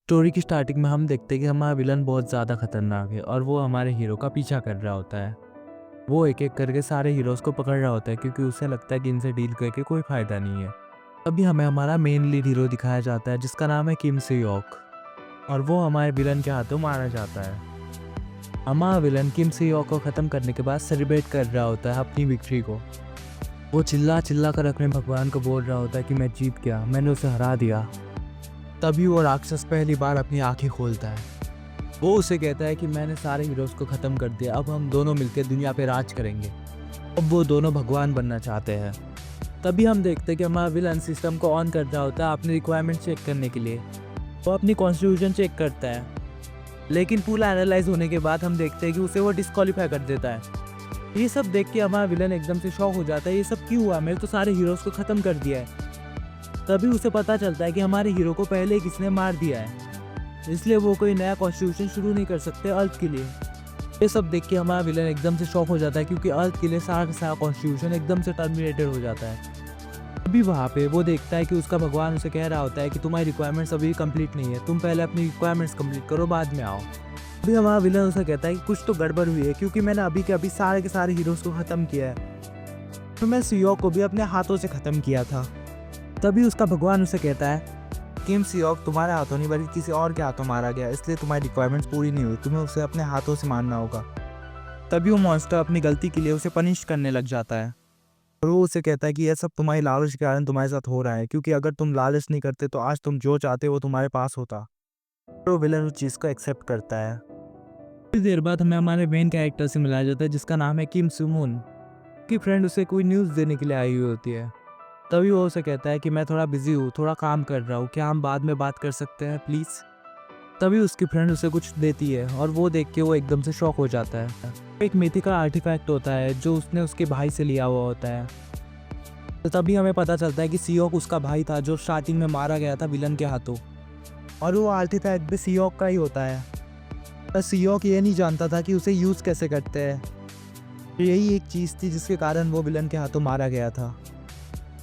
Story की starting में हम देखते हैं कि हमारा विलन बहुत ज़्यादा खतरनाक है और वो हमारे हीरो का पीछा कर रहा होता है। वो एक एक करके सारे हीरोज़ को पकड़ रहा होता है क्योंकि उसे लगता है कि इनसे डील करके कोई फ़ायदा नहीं है। तभी हमें हमारा मेन लीड हीरो दिखाया जाता है जिसका नाम है किम से-योक और वो हमारे विलन के हाथों मारा जाता है। हमारा विलन किम से-योक को ख़त्म करने के बाद सेलिब्रेट कर रहा होता है अपनी विक्ट्री को। वो चिल्ला चिल्ला कर अपने भगवान को बोल रहा होता है कि मैं जीत गया, मैंने उसे हरा दिया। तभी वो राक्षस पहली बार अपनी आंखें खोलता है। वो उसे कहता है कि मैंने सारे हीरोज़ को ख़त्म कर दिया, अब हम दोनों मिलकर दुनिया पे राज करेंगे। अब वो दोनों भगवान बनना चाहते हैं। तभी हम देखते हैं कि हमारा विलन सिस्टम को ऑन कर रहा होता है अपनी रिक्वायरमेंट चेक करने के लिए। वो अपनी कॉन्स्टिट्यूशन चेक करता है, लेकिन पूरा एनालाइज होने के बाद हम देखते हैं कि उसे वो डिस्क्वालीफाई कर देता है। ये सब देख के हमारा विलन एकदम से शॉक हो जाता है, ये सब क्यों हुआ, मैंने तो सारे हीरोज़ को ख़त्म कर दिया है। तभी उसे पता चलता है कि हमारे हीरो को पहले किसने मार दिया है, इसलिए वो कोई नया कॉन्स्टिट्यूशन शुरू नहीं कर सकते अर्थ के लिए। ये सब देख के हमारा विलन एकदम से शॉक हो जाता है क्योंकि अर्थ के लिए सारा का सारा कॉन्स्टिट्यूशन एकदम से टर्मिनेटेड हो जाता है। अभी वहाँ पे वो देखता है कि उसका भगवान उसे कह रहा होता है कि तुम्हारी रिक्वायरमेंट्स अभी कंप्लीट नहीं है, तुम पहले अपनी रिक्वायरमेंट्स कंप्लीट करो, बाद में आओ। अभी हमारा विलन उसे कहता है कि कुछ तो गड़बड़ हुई है क्योंकि मैंने अभी के अभी सारे के सारे हीरोज़ को ख़त्म किया है, तो मैं से-योक को भी अपने हाथों से ख़त्म किया था। तभी उसका भगवान उसे कहता है किम से-योक तुम्हारे हाथों नहीं बल्कि किसी और के हाथों मारा गया, इसलिए तुम्हारी रिक्वायरमेंट्स पूरी नहीं हुई, तुम्हें उसे अपने हाथों से मारना होगा। तभी वो मॉन्स्टर अपनी गलती के लिए उसे पनिश करने लग जाता है और वो उसे कहता है कि यह सब तुम्हारी लालच के कारण तुम्हारे साथ हो रहा है, क्योंकि अगर तुम लालच नहीं करते तो आज तुम जो चाहते वो तुम्हारे पास होता। और वो विलन उस चीज़ को एक्सेप्ट करता है। कुछ देर बाद हमें हमारे मेन कैरेक्टर से मिलाया जाता है जिसका नाम है किम सू-मून। उसकी फ्रेंड उसे कोई न्यूज़ देने के लिए आई हुई होती है। तभी वो उसे कहता है कि मैं थोड़ा बिजी हूँ, थोड़ा काम कर रहा हूँ, क्या हम बाद में बात कर सकते हैं प्लीज़। तभी उसकी फ्रेंड उसे कुछ देती है और वो देख के वो एकदम से शॉक हो जाता है। एक मिथिकल आर्टिफैक्ट होता है जो उसने उसके भाई से लिया हुआ होता है। तो तभी हमें पता चलता है कि से-योक उसका भाई था जो स्टार्टिंग में मारा गया था विलन के हाथों, और वो आर्टिफैक्ट भी से-योक का ही होता है। पर से-योक ये नहीं जानता था कि उसे यूज़ कैसे करते हैं। यही एक चीज़ थी जिसके कारण वो विलन के हाथों मारा गया था।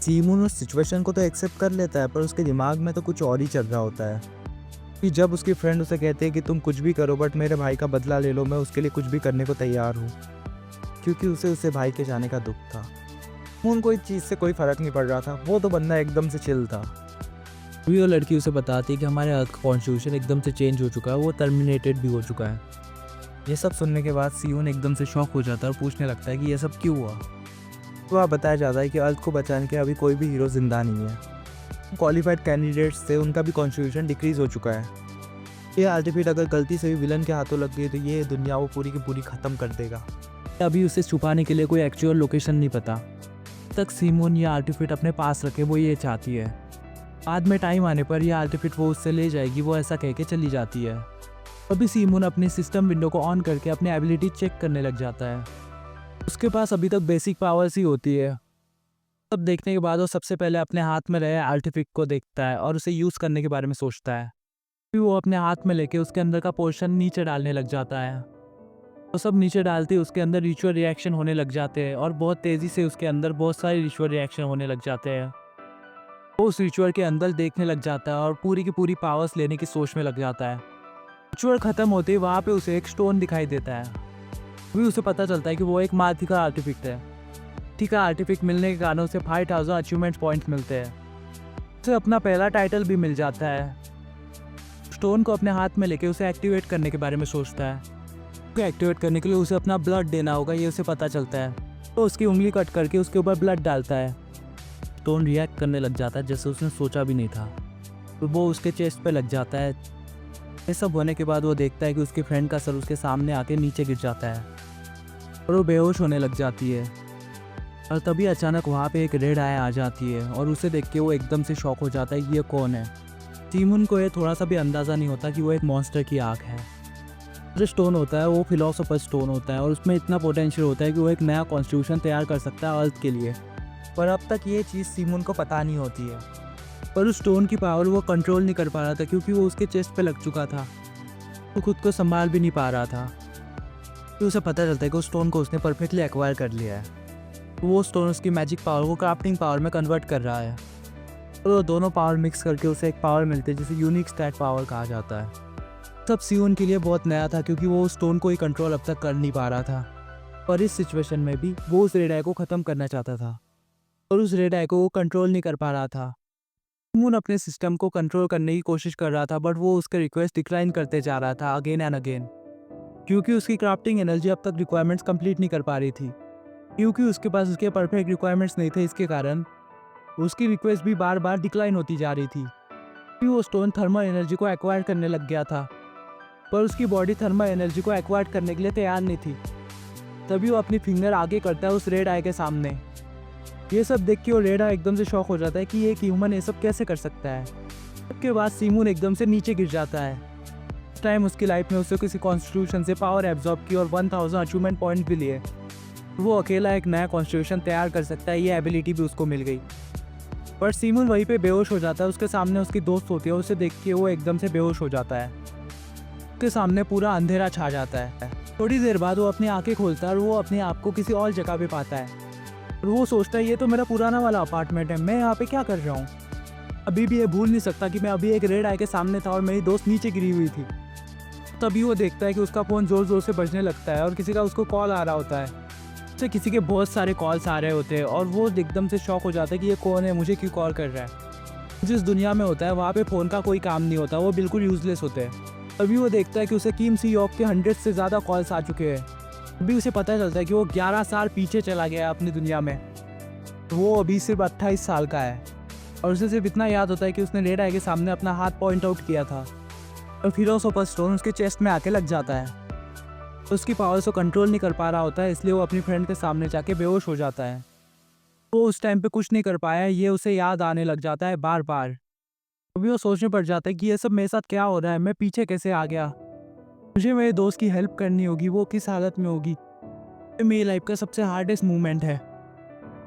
से-मून उस सिचुएशन को तो एक्सेप्ट कर लेता है, पर उसके दिमाग में तो कुछ और ही चल रहा होता है कि जब उसकी फ्रेंड उसे कहते हैं कि तुम कुछ भी करो बट मेरे भाई का बदला ले लो, मैं उसके लिए कुछ भी करने को तैयार हूँ, क्योंकि उसे भाई के जाने का दुख था। मून को इस चीज़ से कोई फ़र्क नहीं पड़ रहा था, वो तो बंदा एकदम से चिल था। वो लड़की उसे बताती है कि हमारे अर्थ का कॉन्स्टिट्यूशन एकदम से चेंज हो चुका है, वो टर्मिनेटेड भी हो चुका है। ये सब सुनने के बाद से-यून एकदम से शॉक हो जाता है और पूछने लगता है कि ये सब क्यों हुआ। तो वह बताया जाता है कि अर्थ को बचाने के अभी कोई भी हीरो जिंदा नहीं है। क्वालिफाइड कैंडिडेट्स थे, उनका भी कॉन्स्टिट्यूशन डिक्रीज हो चुका है। ये आर्टिफैक्ट अगर गलती से भी विलन के हाथों लग गई तो ये दुनिया वो पूरी की पूरी ख़त्म कर देगा। अभी उसे छुपाने के लिए कोई एक्चुअल लोकेशन नहीं पता। तक से-मून ये आर्टिफैक्ट अपने पास रखे, वो ये चाहती है। बाद में टाइम आने पर यह आर्टिफैक्ट वो उससे ले जाएगी, वो ऐसा कह के चली जाती है। अभी से-मून अपने सिस्टम विंडो को ऑन करके अपनी एबिलिटी चेक करने लग जाता है। उसके पास अभी तक बेसिक पावर्स ही होती है। तब देखने के बाद वो सबसे पहले अपने हाथ में रहे आर्टिफैक्ट को देखता है और उसे यूज़ करने के बारे में सोचता है। फिर वो अपने हाथ में लेके उसके अंदर का पोर्शन नीचे डालने लग जाता है। वो सब नीचे डालते ही उसके अंदर रिचुअल रिएक्शन होने लग जाते हैं और बहुत तेज़ी से उसके अंदर बहुत सारे रिचुअल रिएक्शन होने लग जाते हैं। वो उस रिचुअल के अंदर देखने लग जाता है और पूरी की पूरी पावर्स लेने की सोच में लग जाता है। रिचुअल ख़त्म होते ही वहाँ पे उसे एक स्टोन दिखाई देता है। अभी उसे पता चलता है कि वो एक माथिका आर्टिफैक्ट है। ठीक है, आर्टिफैक्ट मिलने के कारण उसे 5000 अचीवमेंट पॉइंट्स मिलते हैं। उसे अपना पहला टाइटल भी मिल जाता है। स्टोन को अपने हाथ में लेके उसे एक्टिवेट करने के बारे में सोचता है। उसको एक्टिवेट करने के लिए उसे अपना ब्लड देना होगा, ये उसे पता चलता है। तो उसकी उंगली कट करके उसके ऊपर ब्लड डालता है। स्टोन रिएक्ट करने लग जाता है जैसे उसने सोचा भी नहीं था, तो वो उसके चेस्ट पे लग जाता है। ये सब होने के बाद वो देखता है कि उसकी फ्रेंड का सर उसके सामने आके नीचे गिर जाता है और वो बेहोश होने लग जाती है। और तभी अचानक वहाँ पे एक रेड आई आ जाती है और उसे देख के वो एकदम से शॉक हो जाता है कि ये कौन है। से-मून को ये थोड़ा सा भी अंदाज़ा नहीं होता कि वो एक मॉन्स्टर की आँख है। जो स्टोन होता है वो फिलोसोफर स्टोन होता है और उसमें इतना पोटेंशियल होता है कि वो एक नया कॉन्स्टिट्यूशन तैयार कर सकता है अर्थ के लिए, पर अब तक ये चीज़ से-मून को पता नहीं होती है। पर उस स्टोन की पावर वो कंट्रोल नहीं कर पा रहा था क्योंकि वो उसके चेस्ट पे लग चुका था, तो खुद को संभाल भी नहीं पा रहा था। फिर उसे पता चलता है कि उस स्टोन को उसने परफेक्टली एक्वायर कर लिया है। वो स्टोन उसकी मैजिक पावर को क्राफ्टिंग पावर में कन्वर्ट कर रहा है। तो दोनों पावर मिक्स करके उसे एक पावर मिलती है जिसे यूनिक स्टैट पावर कहा जाता है। सब सियोन के लिए बहुत नया था क्योंकि वो उस स्टोन को ही कंट्रोल अब तक कर नहीं पा रहा था। और इस सिचुएशन में भी वो उस रेड आई को ख़त्म करना चाहता था और उस रेड आई को वो कंट्रोल नहीं कर पा रहा था। मून अपने सिस्टम को कंट्रोल करने की कोशिश कर रहा था बट वो उसके रिक्वेस्ट डिक्लाइन करते जा रहा था अगेन एंड अगेन, क्योंकि उसकी क्राफ्टिंग एनर्जी अब तक रिक्वायरमेंट्स कंप्लीट नहीं कर पा रही थी। क्योंकि उसके पास उसके परफेक्ट रिक्वायरमेंट्स नहीं थे, इसके कारण उसकी रिक्वेस्ट भी बार बार डिक्लाइन होती जा रही थी। फिर वो स्टोन थर्मल एनर्जी को एक्वायर करने लग गया था पर उसकी बॉडी थर्मल एनर्जी को एक्वायर करने के लिए तैयार नहीं थी। तभी वो अपनी फिंगर आगे करता है उस रेड आई के सामने। ये सब देख के वो रेड आई एकदम से शॉक हो जाता है कि एक ह्यूमन ये सब कैसे कर सकता है। उसके बाद सीमून एकदम से नीचे गिर जाता है। उस टाइम उसकी लाइफ में उसे किसी कॉन्स्टिट्यूशन से पावर एब्जॉर्ब की और 1000 अचीवमेंट पॉइंट भी लिए। वो अकेला एक नया कॉन्स्टिट्यूशन तैयार कर सकता है, ये एबिलिटी भी उसको मिल गई। पर सीमून वहीं पे बेहोश हो जाता है। उसके सामने उसकी दोस्त होती है, उसे देख के वो एकदम से बेहोश हो जाता है। उसके सामने पूरा अंधेरा छा जाता है। थोड़ी देर बाद वो अपनी आंखें खोलता है और वो अपने आप को किसी और जगह पे पाता है। और वो सोचता है ये तो मेरा पुराना वाला अपार्टमेंट है, मैं यहाँ पे क्या कर रहा हूँ। अभी भी ये भूल नहीं सकता कि मैं अभी एक रेड आई के सामने था और मेरी दोस्त नीचे गिरी हुई थी। तभी वो देखता है कि उसका फ़ोन ज़ोर ज़ोर से बजने लगता है और किसी का उसको कॉल आ रहा होता है। उससे किसी के बहुत सारे कॉल्स आ रहे होते हैं और वो एकदम से शॉक हो जाता है कि ये कौन है, मुझे क्यों कॉल कर रहा है। जिस दुनिया में होता है वहाँ पे फ़ोन का कोई काम नहीं होता, वो बिल्कुल यूज़लेस होते हैं। तभी वो देखता है कि उसे किम सी यॉक के 100 से ज़्यादा कॉल्स आ चुके हैं। अभी उसे पता चलता है कि वो 11 साल पीछे चला गया है अपनी दुनिया में। वो अभी सिर्फ 28 साल का है और उसे सिर्फ इतना याद होता है कि उसने रेड आई के सामने अपना हाथ पॉइंट आउट किया था और फिलोसोफर स्टोन उसके चेस्ट में आके लग जाता है। उसकी पावर्स को कंट्रोल नहीं कर पा रहा होता है, इसलिए वो अपनी फ्रेंड के सामने जाके बेहोश हो जाता है। वो उस टाइम पे कुछ नहीं कर पाया, ये उसे याद आने लग जाता है बार बार। अभी वो सोचने पड़ जाता है कि ये सब मेरे साथ क्या हो रहा है, मैं पीछे कैसे आ गया। मुझे मेरे दोस्त की हेल्प करनी होगी, वो किस हालत में होगी। ये मेरी लाइफ का सबसे हार्डेस्ट मूवमेंट है।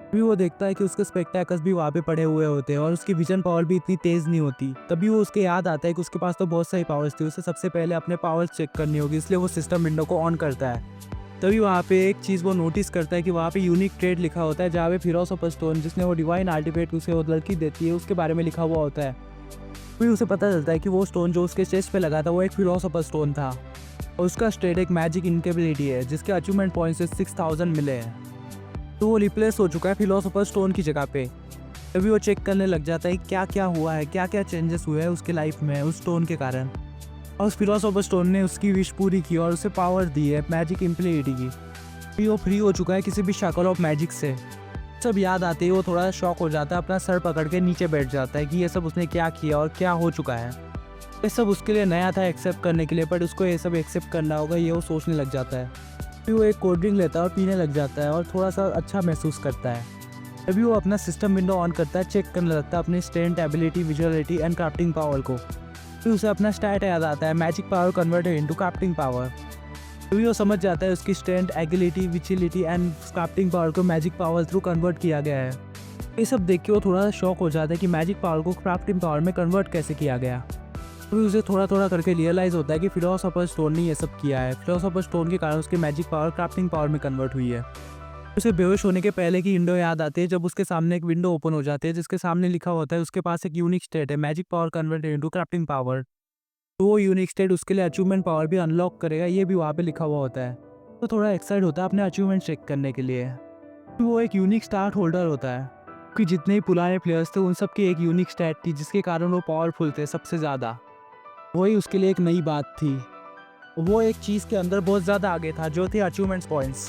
अभी वो देखता है कि उसके स्पेक्टैकल्स भी वहाँ पे पड़े हुए होते हैं और उसकी विजन पावर भी इतनी तेज़ नहीं होती। तभी वो उसके याद आता है कि उसके पास तो बहुत सारी पावर्स थी, उसे सबसे पहले अपने पावर्स चेक करनी होगी, इसलिए वो सिस्टम विंडो को ऑन करता है। तभी वहाँ पे एक चीज़ वो नोटिस करता है कि वहाँ पे यूनिक ट्रेड लिखा होता है, जहाँ पे फिलोसोफर स्टोन जिसने वो डिवाइन आर्टिफैक्ट उसे वो लड़की देती है उसके बारे में लिखा हुआ होता है। फिर उसे पता चलता है कि वो स्टोन जो उसके चेस्ट पे लगा था वो एक फिलोसोफर स्टोन था और उसका स्टेट एक मैजिक इनकेबिलिटी है जिसके अचीवमेंट पॉइंट से 6000 मिले हैं। तो वो रिप्लेस हो चुका है फिलोसोफर स्टोन की जगह पे। तभी वो चेक करने लग जाता है क्या क्या हुआ है, क्या क्या चेंजेस हुए हैं उसके लाइफ में उस स्टोन के कारण। और उस फिलोसोफर स्टोन ने उसकी विश पूरी की और उसे पावर दी है मैजिक इम्प्लिटी की। फिर वो फ्री हो चुका है किसी भी शक्ल ऑफ मैजिक से। सब याद आते ही वो थोड़ा शॉक हो जाता है, अपना सर पकड़ के नीचे बैठ जाता है कि ये सब उसने क्या किया और क्या हो चुका है। ये सब उसके लिए नया था एक्सेप्ट करने के लिए, बट उसको ये सब एक्सेप्ट करना होगा, ये वो सोचने लग जाता है। फिर वो एक कोल्ड ड्रिंक लेता है और पीने लग जाता है और थोड़ा सा अच्छा महसूस करता है। तभी वो अपना सिस्टम विंडो ऑन करता है, चेक करने लगता है अपनी strength, ability, visuality and crafting power को। फिर उसे अपना स्टैट याद आता है, magic power converted into crafting power. तभी वो समझ जाता है उसकी strength, ability, agility and crafting power को मैजिक पावर थ्रू कन्वर्ट किया गया है। ये सब देख के वो थोड़ा शॉक हो जाता है कि मैजिक पावर को क्राफ्टिंग पावर में कन्वर्ट कैसे किया गया। फिर उसे थोड़ा थोड़ा करके रियलाइज़ होता है कि फिलोसोफर स्टोन ने ये सब किया है। फिलोसोफर स्टोन के कारण उसकी मैजिक पावर क्राफ्टिंग पावर में कन्वर्ट हुई है। उसे बेहोश होने के पहले की विंडो याद आती है, जब उसके सामने एक विंडो ओपन हो जाती है जिसके सामने लिखा होता है उसके पास एक यूनिक स्टेट है, magic power converted into crafting power. तो वो यूनिक स्टेट उसके लिए अचीवमेंट पावर भी अनलॉक करेगा, ये भी वहाँ पे लिखा हुआ होता है। तो थोड़ा एक्साइट होता है अपने अचीवमेंट चेक करने के लिए। तो वो एक यूनिक स्टार्ट होल्डर होता है कि जितने ही पुराने प्लेयर्स थे उन सब की एक यूनिक स्टैट थी जिसके कारण वो पावरफुल थे सबसे ज़्यादा। वही उसके लिए एक नई बात थी। वो एक चीज़ के अंदर बहुत ज़्यादा आगे था जो थे अचीवमेंट्स पॉइंट्स।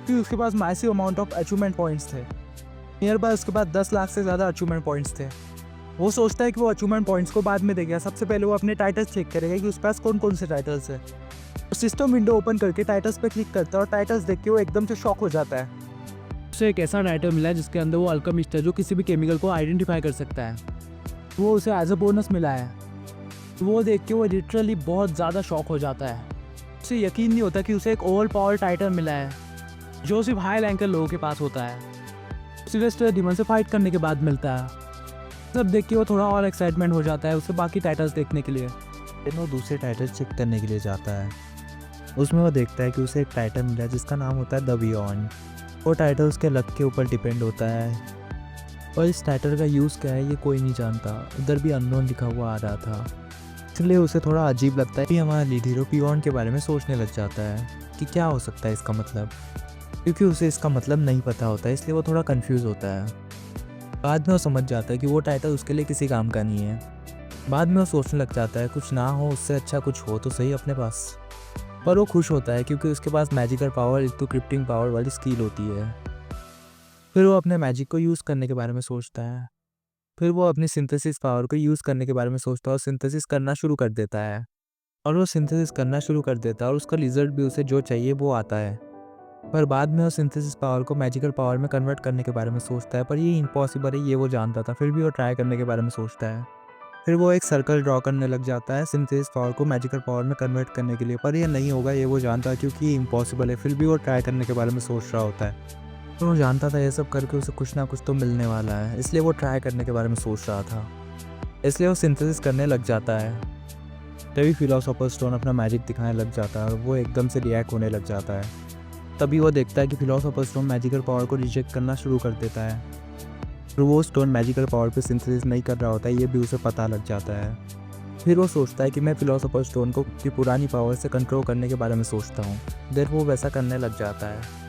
फिर उसके पास massive amount of achievement points थे। नियर बाय उसके पास 10 लाख से ज़्यादा अचीवमेंट पॉइंट्स थे। वो सोचता है कि वो अचीवमेंट पॉइंट्स को बाद में देगा, सबसे पहले वो अपने टाइटल्स चेक करेगा कि उसके पास कौन कौन से टाइटल्स है। सिस्टम विंडो ओपन करके टाइटल्स पे क्लिक करता है और टाइटल्स देख के वो एकदम से शॉक हो जाता है। उसे एक ऐसा टाइटल मिला है जिसके अंदर वो अल्केमिस्ट है जो किसी भी केमिकल को आइडेंटिफाई कर सकता है। वो उसे एज अ बोनस मिला है। वो देख के वो लिटरली बहुत ज़्यादा शॉक हो जाता है। उसे यकीन नहीं होता कि उसे एक ओवर पावर टाइटल मिला है जो सिर्फ हाई रैंक के लोगों के पास होता है। सिलेस्टियल डीमन से फाइट करने के बाद मिलता है। सब देख के वो थोड़ा और एक्साइटमेंट हो जाता है उसे बाकी टाइटल्स देखने के लिए। वो दूसरे टाइटल चेक करने के लिए जाता है। उसमें वो देखता है कि उसे एक टाइटल मिला है जिसका नाम होता है द बियॉन्ड। वो टाइटल उसके लक के ऊपर डिपेंड होता है और इस टाइटल का यूज़ क्या है ये कोई नहीं जानता। उधर भी अननोन लिखा हुआ आ रहा था, इसलिए उसे थोड़ा अजीब लगता है कि हमारा लीड हीरो पियोन के बारे में सोचने लग जाता है कि क्या हो सकता है इसका मतलब, क्योंकि उसे इसका मतलब नहीं पता होता है, इसलिए वो थोड़ा कंफ्यूज होता है। बाद में वो समझ जाता है कि वो टाइटल उसके लिए किसी काम का नहीं है। बाद में वो सोचने लग जाता है कुछ ना हो उससे अच्छा कुछ हो तो सही अपने पास। पर वो खुश होता है क्योंकि उसके पास मैजिकल पावर एक तो क्रिप्टिंग पावर वाली स्किल होती है। फिर वो अपने मैजिक को यूज़ करने के बारे में सोचता है। फिर वो अपनी सिंथेसिस पावर को यूज़ करने के बारे में सोचता है और सिंथेसिस करना शुरू कर देता है। और वो सिंथेसिस करना शुरू कर देता है और उसका रिजल्ट भी उसे जो चाहिए वो आता है। पर बाद में वो सिंथेसिस पावर को मैजिकल पावर में कन्वर्ट करने के बारे में सोचता है, पर ये इम्पॉसिबल है ये वो जानता था, फिर भी वो ट्राई करने के बारे में सोचता है। फिर वो एक सर्कल ड्रॉ करने लग जाता है सिंथेसिस पावर को मैजिकल पावर में कन्वर्ट करने के लिए, पर ये नहीं होगा ये वो जानता है क्योंकि ये इम्पॉसिबल है, फिर भी वो ट्राई करने के बारे में सोच रहा होता है। तो वो जानता था ये सब करके उसे कुछ ना कुछ तो मिलने वाला है, इसलिए वो ट्राई करने के बारे में सोच रहा था, इसलिए वो सिंथेसिस करने लग जाता है। तभी फिलोसोफर स्टोन अपना मैजिक दिखाने लग जाता है और वो एकदम से रिएक्ट होने लग जाता है। तभी वो देखता है कि फिलोसोफर स्टोन मैजिकल पावर को रिजेक्ट करना शुरू कर देता है। फिर वो स्टोन मैजिकल पावर पे सिंथेसिस नहीं कर रहा होता है, ये भी उसे पता लग जाता है। फिर वो सोचता है कि मैं फिलोसोफर स्टोन को की पुरानी पावर से कंट्रोल करने के बारे में सोचता हूँ। देर वो वैसा करने लग जाता है।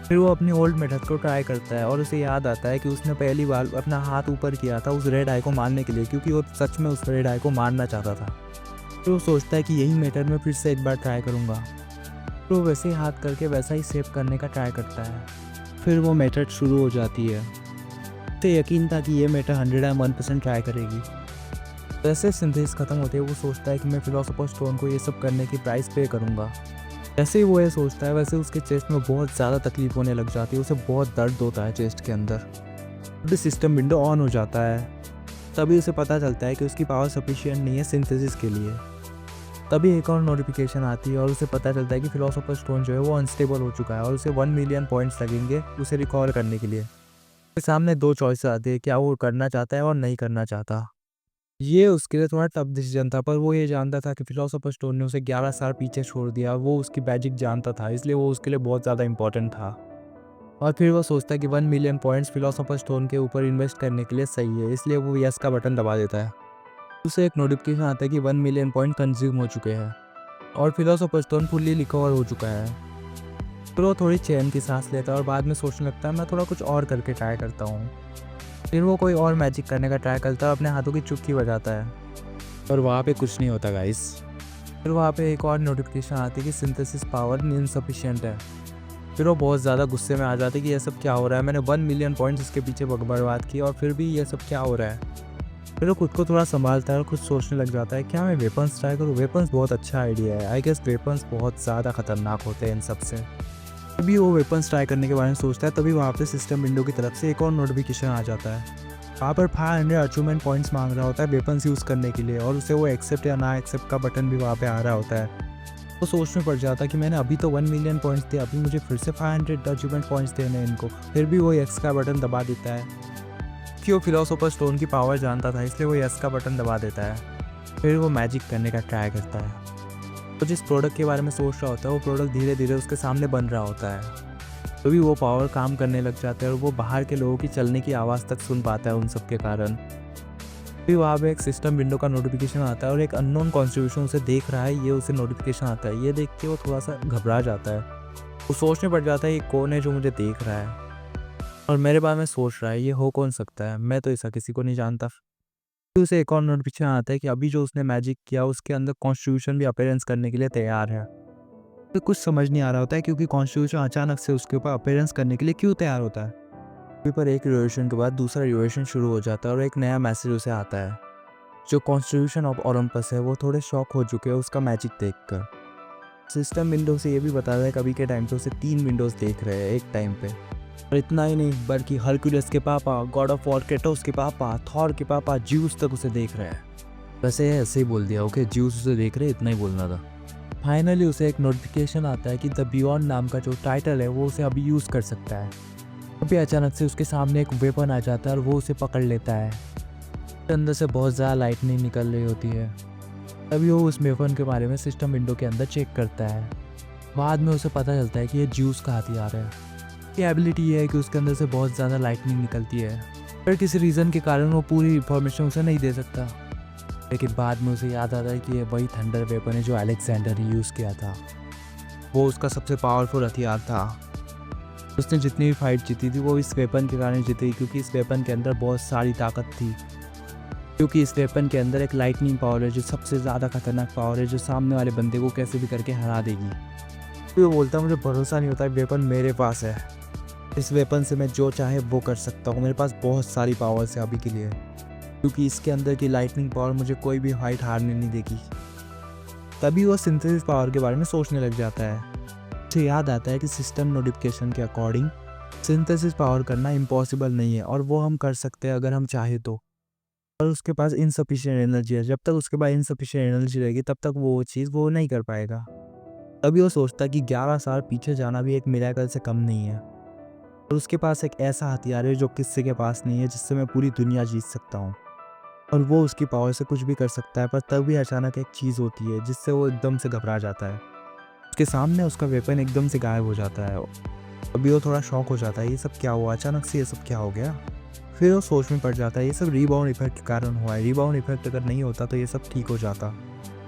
फिर वो अपनी ओल्ड मेथड को ट्राई करता है और उसे याद आता है कि उसने पहली बार अपना हाथ ऊपर किया था उस रेड आई को मारने के लिए, क्योंकि वो सच में उस रेड आई को मारना चाहता था। फिर वो सोचता है कि यही मेथड में फिर से एक बार ट्राई करूँगा। फिर वो वैसे ही हाथ करके वैसा ही सेव करने का ट्राई करता है। फिर वो मेथड शुरू हो जाती है। उसे यकीन था कि ये मेथड 101% ट्राई करेगी। जैसे सिंथेसिस खत्म होते है वो सोचता है कि मैं फिलोसोफर स्टोन को ये सब करने की प्राइस पे करूँगा। जैसे ही वो ये सोचता है वैसे उसके चेस्ट में बहुत ज़्यादा तकलीफ होने लग जाती है, उसे बहुत दर्द होता है चेस्ट के अंदर। तभी सिस्टम विंडो ऑन हो जाता है। तभी उसे पता चलता है कि उसकी पावर सफिशिएंट नहीं है सिंथेसिस के लिए। तभी एक और नोटिफिकेशन आती है और उसे पता चलता है कि फिलोसोफर स्टोन जो है वो अनस्टेबल हो चुका है और उसे 1 मिलियन पॉइंट्स लगेंगे उसे रिकॉल करने के लिए। उसके सामने 2 चॉइस आती है, क्या वो करना चाहता है और नहीं करना चाहता। ये उसके लिए थोड़ा टफ डिसीजन था, पर वो ये जानता था कि फिलोसोफर स्टोन ने उसे 11 साल पीछे छोड़ दिया। वो उसकी मैजिक जानता था, इसलिए वो उसके लिए बहुत ज़्यादा इंपॉर्टेंट था। और फिर वो सोचता है कि 1 मिलियन पॉइंट्स फिलोसोफर स्टोन के ऊपर इन्वेस्ट करने के लिए सही है, इसलिए वो यस का बटन दबा देता है। उसे एक नोटिफिकेशन आता है कि 1 मिलियन पॉइंट कंज्यूम हो चुके हैं और फिलोसोफर स्टोन फुल्ली रिकवर हो चुका है। फिर वो थोड़ी चैन की सांस लेता है और बाद में सोचने लगता है मैं थोड़ा कुछ और करके ट्राई करता हूँ। फिर वो कोई और मैजिक करने का ट्राई करता है और अपने हाथों की चुटकी बजाता है, और वहाँ पे कुछ नहीं होता गाइस। फिर वहाँ पे एक और नोटिफिकेशन आती है कि सिंथेसिस पावर इनसफिशिएंट है। फिर वो बहुत ज़्यादा गुस्से में आ जाते कि ये सब क्या हो रहा है, मैंने 1 मिलियन पॉइंट्स इसके पीछे बर्बाद किए और फिर भी ये सब क्या हो रहा है। फिर वो खुद को थोड़ा संभालता है और कुछ सोचने लग जाता है क्या मैं वेपन्स ट्राई करूँ। वेपन्स बहुत अच्छा आइडिया है, आई गेस वेपन्स बहुत ज़्यादा खतरनाक होते हैं इन सब से। तभी वो वेपन्स ट्राई करने के बारे में सोचता है, तभी वहाँ पे सिस्टम विंडो की तरफ से एक और नोटिफिकेशन आ जाता है। वहाँ पर 500 अचीवमेंट पॉइंट्स मांग रहा होता है वेपन्स यूज़ करने के लिए, और उसे वो एक्सेप्ट या ना एक्सेप्ट का बटन भी वहाँ पे आ रहा होता है। तो सोच में पड़ जाता है कि मैंने अभी तो 1 मिलियन पॉइंट्स दिए, अभी मुझे फिर से 500 अचीवमेंट पॉइंट्स देने हैं इनको। फिर भी वो यस का बटन दबा देता है कि वो फिलोसोफर स्टोन की पावर जानता था, इसलिए वो यस का बटन दबा देता है। फिर वो मैजिक करने का ट्राई करता है। तो जिस प्रोडक्ट के बारे में सोच रहा होता है वो प्रोडक्ट धीरे धीरे उसके सामने बन रहा होता है। तभी वो पावर काम करने लग जाता है और वो बाहर के लोगों की चलने की आवाज़ तक सुन पाता है उन सब के कारण। फिर वहाँ पे एक सिस्टम विंडो का नोटिफिकेशन आता है और एक अननोन कॉन्स्टिट्यूशन उसे देख रहा है, ये उसे नोटिफिकेशन आता है। ये देख के वो थोड़ा सा घबरा जाता है। वो सोचने पड़ जाता है ये कौन है जो मुझे देख रहा है और मेरे बारे में सोच रहा है, ये हो कौन सकता है, मैं तो ऐसा किसी को नहीं जानता। फिर उसे एक और नोटिफिकेशन आता है कि अभी जो उसने मैजिक किया उसके अंदर कॉन्स्टिट्यूशन भी अपीयरेंस करने के लिए तैयार है। तो कुछ समझ नहीं आ रहा होता है क्योंकि कॉन्स्टिट्यूशन अचानक से उसके ऊपर अपीयरेंस करने के लिए क्यों तैयार होता है। फिर पर एक रिवोल्यूशन के बाद दूसरा रिवोल्यूशन शुरू हो जाता है और एक नया मैसेज उसे आता है। जो कॉन्स्टिट्यूशन ऑफ ओलंपस है वो थोड़े शॉक हो चुके हैं उसका मैजिक देखकर। सिस्टम विंडो से ये भी बता रहा है कभी के टाइम पे उसे 3 विंडोज़ देख रहे हैं एक टाइम पे। और इतना ही नहीं बल्कि हरक्यूलिस के पापा, गॉड ऑफ वॉर क्रेटोस के पापा, थॉर के पापा, ज्यूस तक उसे देख रहे हैं। वैसे ऐसे ही बोल दिया, ओके ज्यूस उसे देख रहे, इतना ही बोलना था। फाइनली उसे एक नोटिफिकेशन आता है कि द बियॉन्ड नाम का जो टाइटल है वो उसे अभी यूज़ कर सकता है। अभी अचानक से उसके सामने एक वेपन आ जाता है और वो उसे पकड़ लेता है। अंदर से बहुत ज़्यादा लाइटनिंग निकल रही होती है। तभी वो उस वेपन के बारे में सिस्टम विंडो के अंदर चेक करता है। बाद में उसे पता चलता है कि ये ज्यूस का हथियार है। ये एबिलिटी ये है कि उसके अंदर से बहुत ज़्यादा लाइटनिंग निकलती है। पर किसी रीज़न के कारण वो पूरी इन्फॉर्मेशन उसे नहीं दे सकता। लेकिन बाद में उसे याद आता है कि ये वही थंडर वेपन है जो अलेक्जेंडर ने यूज़ किया था। वो उसका सबसे पावरफुल हथियार था। उसने जितनी भी फाइट जीती थी वो इस वेपन के कारण जीती, क्योंकि इस वेपन के अंदर बहुत सारी ताकत थी। क्योंकि इस वेपन के अंदर एक लाइटनिंग पावर है जो सबसे ज़्यादा खतरनाक पावर है, जो सामने वाले बंदे को कैसे भी करके हरा देगी। तो वो बोलता है मुझे भरोसा नहीं होता, वेपन मेरे पास है, इस वेपन से मैं जो चाहे वो कर सकता हूँ, मेरे पास बहुत सारी पावर्स है अभी के लिए, क्योंकि इसके अंदर की लाइटनिंग पावर मुझे कोई भी फाइट हारने नहीं देगी। तभी वो सिंथेसिस पावर के बारे में सोचने लग जाता है। उसे याद आता है कि सिस्टम नोटिफिकेशन के अकॉर्डिंग सिंथेसिस पावर करना इम्पॉसिबल नहीं है, और वो हम कर सकते हैं अगर हम चाहे तो। और उसके पास इनसफिशिएंट एनर्जी है, जब तक उसके पास इनसफिशिएंट एनर्जी रहेगी तब तक वो चीज़ वो नहीं कर पाएगा। तभी वो सोचता है कि 11 साल पीछे जाना भी एक मिरेकल से कम नहीं है, और उसके पास एक ऐसा हथियार है जो किसी के पास नहीं है, जिससे मैं पूरी दुनिया जीत सकता हूँ। और वो उसकी पावर से कुछ भी कर सकता है। पर तभी अचानक एक चीज़ होती है जिससे वो एकदम से घबरा जाता है। उसके सामने उसका वेपन एकदम से गायब हो जाता है। अभी वो थोड़ा शॉक हो जाता है, ये सब क्या हुआ, अचानक से ये सब क्या हो गया। फिर वो सोच में पड़ जाता है ये सब रीबाउंड इफेक्ट के कारण हुआ है, रीबाउंड इफेक्ट अगर नहीं होता तो ये सब ठीक हो जाता।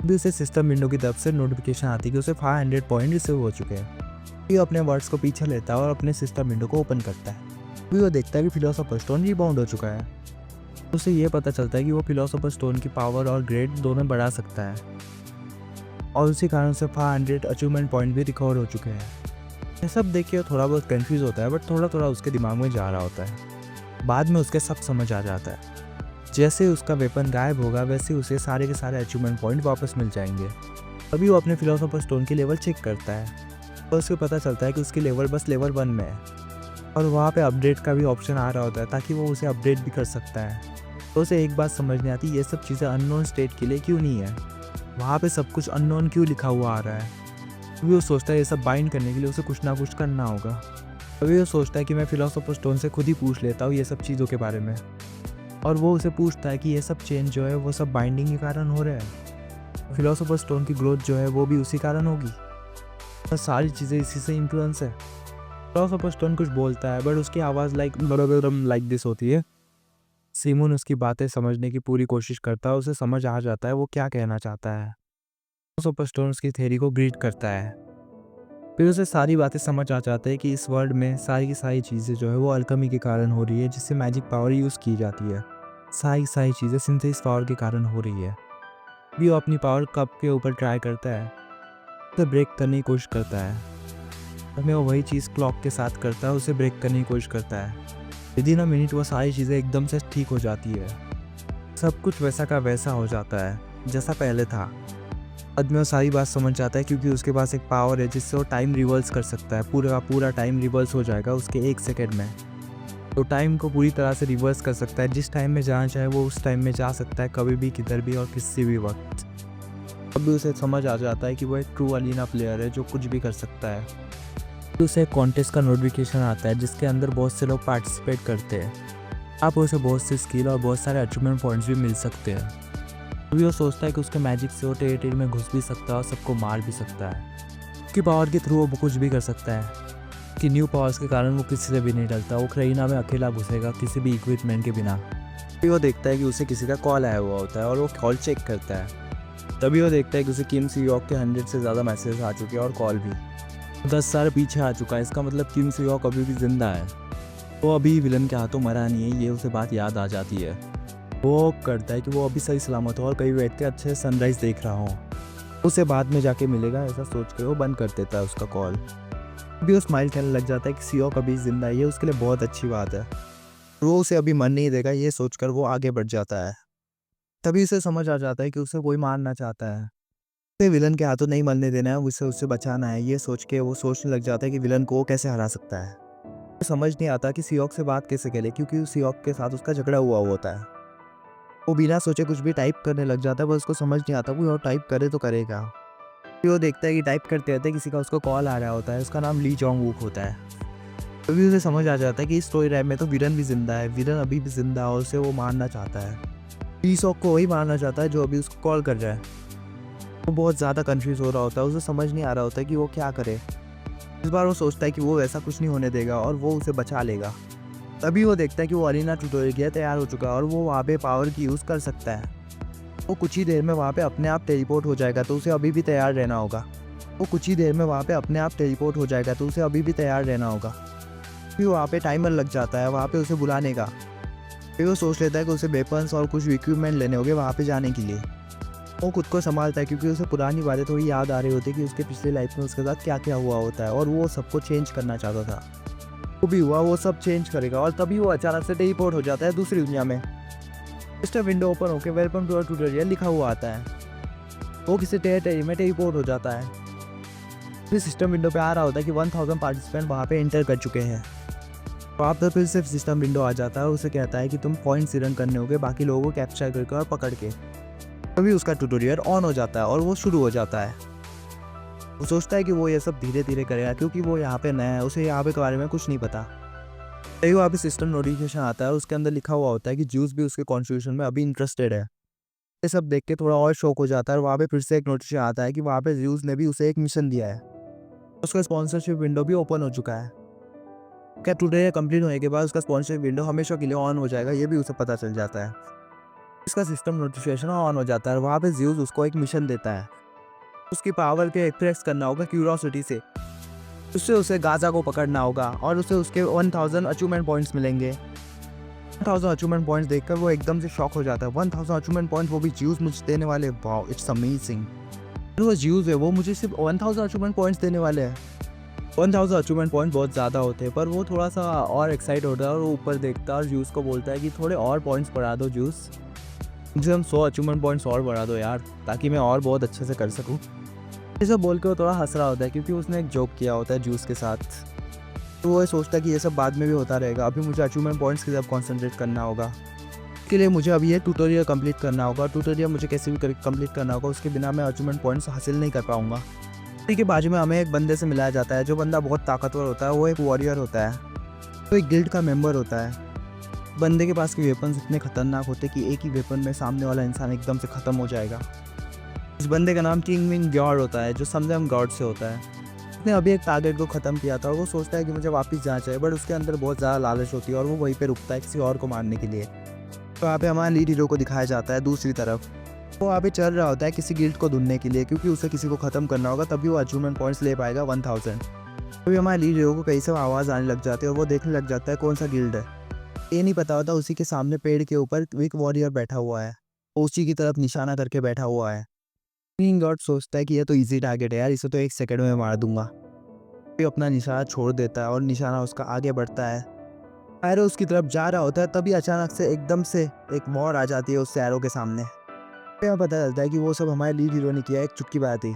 अभी उसे सिस्टम विंडो की तरफ से नोटिफिकेशन आती है कि उसे 500 पॉइंट रिसीव हो चुके हैं। वो अपने वर्ड्स को पीछे लेता है और अपने सिस्टम विंडो को ओपन करता है। अभी वो देखता है कि फिलोसोफर स्टोन रीबाउंड हो चुका है। उसे ये पता चलता है कि वो फिलोसोफर स्टोन की पावर और ग्रेड दोनों बढ़ा सकता है, और उसी कारण से 500 अचीवमेंट पॉइंट भी रिकवर हो चुके हैं। ये सब देख के वो थोड़ा बहुत कंफ्यूज होता है, बट थोड़ा थोड़ा उसके दिमाग में जा रहा होता है। बाद में उसके सब समझ आ जाता है। जैसे ही उसका वेपन गायब होगा वैसे ही उसे सारे के सारे अचीवमेंट पॉइंट वापस मिल जाएंगे। अभी वो अपने फिलोसोफर स्टोन की लेवल चेक करता है, और उसको पता चलता है कि उसकी लेवल बस लेवल 1 में है, और वहाँ पे अपडेट का भी ऑप्शन आ रहा होता है ताकि वो उसे अपडेट भी कर सकता है। तो उसे एक बात समझ नहीं आती, ये सब चीज़ें अननोन स्टेट के लिए क्यों नहीं है, वहाँ पे सब कुछ अननोन क्यों लिखा हुआ आ रहा है। अभी वो सोचता है ये सब बाइंड करने के लिए उसे कुछ ना कुछ करना होगा। अभी वो सोचता है कि मैं फिलोसोफर स्टोन से खुद ही पूछ लेता हूँ ये सब चीज़ों के बारे में, और वो उसे पूछता है कि ये सब चेंज जो है वो सब बाइंडिंग के कारण हो रहा है, फिलोसोफर स्टोन की ग्रोथ जो है वो भी उसी कारण होगी, और सारी चीज़ें इसी से इन्फ्लुएंस है। फिलोसोफर स्टोन कुछ बोलता है, बट उसकी आवाज़ लाइक दिस होती है। सिमोन उसकी बातें समझने की पूरी कोशिश करता है, उसे समझ आ जाता है वो क्या कहना चाहता है। फिलोसोफर स्टोन उसकी थ्योरी को ग्रीट करता है। फिर उसे सारी बातें समझ आ जाता है कि इस वर्ल्ड में सारी की सारी चीज़ें जो है वो अल्केमी के कारण हो रही है, जिससे मैजिक पावर यूज़ की जाती है। सारी चीज़ें सिंथेसिस पावर के कारण हो रही है। भी वो अपनी पावर कप के ऊपर ट्राई करता है, उसे ब्रेक करने की कोशिश करता है। हमें वो वही चीज़ क्लॉक के साथ करता है, उसे ब्रेक करने की कोशिश करता है। विदिन अ मिनट वो सारी चीज़ें एकदम से ठीक हो जाती है। सब कुछ वैसा का वैसा हो जाता है जैसा पहले था। बाद में वो सारी बात समझ जाता है, क्योंकि उसके पास एक पावर है जिससे वो टाइम रिवर्स कर सकता है। पूरा का पूरा टाइम रिवर्स हो जाएगा उसके 1 सेकेंड में। तो टाइम को पूरी तरह से रिवर्स कर सकता है, जिस टाइम में जाना चाहे वो उस टाइम में जा सकता है, कभी भी, किधर भी और किसी भी वक्त। अभी उसे समझ आ जाता है कि वो एक ट्रू अलीना प्लेयर है जो कुछ भी कर सकता है। तो उसे एक कॉन्टेस्ट का नोटिफिकेशन आता है जिसके अंदर बहुत से लोग पार्टिसिपेट करते हैं। आप उसे बहुत सी स्किल और बहुत सारे अचीवमेंट पॉइंट्स भी मिल सकते हैं। अभी वो सोचता है कि उसके मैजिक से वो टेरिटरी में घुस भी सकता है और सबको मार भी सकता है। उसकी पावर के थ्रू वो कुछ भी कर सकता है। कि न्यू पावर्स के कारण वो किसी से भी नहीं डरता। वो क्रेइना में अकेला घुसेगा किसी भी इक्विपमेंट के बिना। तभी वो देखता है कि उसे किसी का कॉल आया हुआ होता है, और वो कॉल चेक करता है। तभी वो देखता है कि उसे किम सियोक के 100 से ज़्यादा मैसेज आ चुके हैं, और कॉल भी 10 साल पीछे आ चुका है। इसका मतलब किम सियोक अभी भी जिंदा है। वो अभी विलन के हाथों मरा नहीं है, ये उसे बात याद आ जाती है। वो करता है कि वो अभी सही सलामत हो और कहीं बैठ के अच्छे सनराइज़ देख रहा हो। उसे बाद में जाके मिलेगा ऐसा सोच के वो बंद कर देता है उसका कॉल। अभी वो स्माइल करने लग जाता है कि सियोक अभी जिंदा है, ये उसके लिए बहुत अच्छी बात है। वो उसे अभी मर नहीं देगा, ये सोचकर वो आगे बढ़ जाता है। तभी उसे समझ आ जाता है कि उसे कोई मारना चाहता है। उसे विलन के हाथों नहीं मरने देना है, उसे उससे बचाना है। ये सोच के वो सोचने लग जाता है कि विलन को वो कैसे हरा सकता है। समझ नहीं आता कि सियोक से बात कैसे करे, क्योंकि सियोक के साथ उसका झगड़ा हुआ होता है। वो बिना सोचे कुछ भी टाइप करने लग जाता है, पर उसको समझ नहीं आता वो टाइप करे तो करेगा। फिर वो देखता है कि टाइप करते रहते किसी का उसको कॉल आ रहा होता है, उसका नाम ली जोंग वूक होता है। तभी उसे समझ आ जाता है कि इस स्टोरी रैप में तो विलन भी जिंदा है, विलन अभी भी जिंदा है और उसे वो मारना चाहता है। सियोक को वही मारना चाहता है जो अभी उसको कॉल कर रहा है। वो बहुत ज़्यादा कंफ्यूज हो रहा होता है, उसे समझ नहीं आ रहा होता कि वो क्या करे। इस बार वो सोचता है कि वो ऐसा कुछ नहीं होने देगा और वो उसे बचा लेगा। तभी वो देखता है कि वो अरीना ट्यूटोरियल के लिए तैयार हो चुका है और वो वहाँ पे पावर की यूज़ कर सकता है। वो कुछ ही देर में वहाँ पे अपने आप टेलीपोर्ट हो जाएगा, तो उसे अभी भी तैयार रहना होगा। वो कुछ ही देर में वहाँ पे अपने आप टेलीपोर्ट हो जाएगा, तो उसे अभी भी तैयार रहना होगा। फिर वहाँ पे टाइमर लग जाता है वहाँ पे उसे बुलाने का। फिर वो सोच लेता है कि उसे वेपन्स और कुछ इक्विपमेंट लेने होंगे वहाँ पे जाने के लिए। वो खुद को संभालता है क्योंकि उसे पुरानी बातें थोड़ी याद आ रही होती है कि उसके पिछले लाइफ में उसके साथ क्या क्या हुआ होता है और वो सबको चेंज करना चाहता था। वो भी हुआ, वो सब चेंज करेगा और तभी वो अचानक से टेलीपोर्ट हो जाता है दूसरी दुनिया में। सिस्टम विंडो ओपन होकर वेलकम टू आवर ट्यूटोरियल लिखा हुआ आता है। वो किसी टेरिटरी में टेलीपोर्ट हो जाता है। फिर सिस्टम विंडो पे आ रहा होता है कि 1000 पार्टिसिपेंट वहाँ पे एंटर कर चुके हैं। वहाँ पर फिर सिर्फ सिस्टम विंडो आ जाता है और उसे कहता है कि तुम पॉइंट्स रन करने होंगे बाकी लोगों को कैप्चर करके और पकड़ के। तभी उसका ट्यूटोरियल ऑन हो जाता है और वो शुरू हो जाता है। वो सोचता है कि वो ये सब धीरे धीरे करेगा क्योंकि वो यहाँ पे नया है, उसे यहाँ पे के बारे में कुछ नहीं पता। तभी वहाँ पे सिस्टम नोटिफिकेशन आता है और उसके अंदर लिखा हुआ होता है कि जूस भी उसके कॉन्स्टिट्यूशन में अभी इंटरेस्टेड है। ये सब देख के थोड़ा और शौक हो जाता है और वहाँ पे फिर से एक नोटिफिकेशन आता है कि वहाँ पे जूस ने भी उसे एक मिशन दिया है। उसका स्पॉन्सरशिप विंडो भी ओपन हो चुका है। क्या ट्यूटोरियल कंप्लीट होने के बाद उसका स्पॉन्सरशिप विंडो हमेशा के लिए ऑन हो जाएगा, ये भी उसे पता चल जाता है। इसका सिस्टम नोटिफिकेशन ऑन हो जाता है और वहाँ पे ज्यूस उसको एक मिशन देता है। उसकी पावर के एक्सप्रेस करना होगा क्यूरोसिटी से। उससे उसे गाजा को पकड़ना होगा और उसे उसके 1000 अचीवमेंट पॉइंट्स मिलेंगे। 1000 अचीवमेंट पॉइंट्स देखकर वो एकदम से शॉक हो जाता है। 1000 अचीवमेंट पॉइंट, वो भी ज्यूस मुझे देने वाले, वाओ इट्स अमेजिंग। वो ज्यूस है, वो मुझे सिर्फ 1000 अचीवमेंट पॉइंट्स देने वाले हैं। 1000 अचीवमेंट पॉइंट बहुत ज़्यादा होते हैं, पर वो थोड़ा सा और एक्साइट होता है और वो ऊपर देखता है और ज्यूस को बोलता है कि थोड़े और पॉइंट्स बढ़ा दो ज्यूस, मुझे हम 100 अचीवमेंट पॉइंट्स और बढ़ा दो यार, ताकि मैं और बहुत अच्छे से कर सकूँ। ये सब बोल के वो थोड़ा हंस रहा होता है क्योंकि उसने एक जोक किया होता है ज्यूस के साथ। तो वो सोचता है कि ये सब बाद में भी होता रहेगा, अभी मुझे अचीवमेंट पॉइंट्स की तरफ कॉन्सेंट्रेट करना होगा। इसके लिए मुझे अभी ये ट्यूटोरियल कंप्लीट करना होगा। ट्यूटोरियल मुझे कैसे भी कंप्लीट करना होगा, उसके बिना मैं अचीवमेंट पॉइंट्स हासिल नहीं कर पाऊंगा। इसी के बाजू में हमें एक बंदे से मिलाया जाता है। जो बंदा बहुत ताकतवर होता है, वो एक वॉरियर होता है, वो एक गिल्ड का मेंबर होता है। बंदे के पास के वेपन्स इतने खतरनाक होते कि एक ही वेपन में सामने वाला इंसान एकदम से ख़त्म हो जाएगा। इस बंदे का नाम किंग विंग गॉड होता है, जो समझम गॉड से होता है। उसने अभी एक टारगेट को ख़त्म किया था और वो सोचता है कि मुझे वापस जाना चाहिए, बट उसके अंदर बहुत ज़्यादा लालच होती है और वो वहीं पे रुकता है किसी और को मारने के लिए। तो वहाँ पे हमारा लीड हीरो को दिखाया जाता है दूसरी तरफ। वो वहाँ पे चल रहा होता है किसी गिल्ड को ढूंढने के लिए, क्योंकि उसे किसी को ख़त्म करना होगा, तभी वो अचीवमेंट पॉइंट्स ले पाएगा 1000। तभी हमारे लीड हीरो को कहीं से आवाज़ आने लग जाती है और वो देखने लग जाता है कौन सा गिल्ड है। ये नहीं पता होता उसी के सामने पेड़ के ऊपर एक वॉरियर बैठा हुआ है, वो उसी की तरफ निशाना करके बैठा हुआ है। किंग गॉड सोचता है कि ये तो इजी टारगेट है यार, इसे तो 1 सेकंड में मार दूंगा। फिर अपना निशाना छोड़ देता है और निशाना उसका आगे बढ़ता है। एरो उसकी तरफ जा रहा होता है, तभी अचानक से एकदम से एक वॉर आ जाती है उस एरो के सामने। फिर पता चलता है कि वो सब हमारे लीड हीरो ने किया, एक चुटकी बजाती।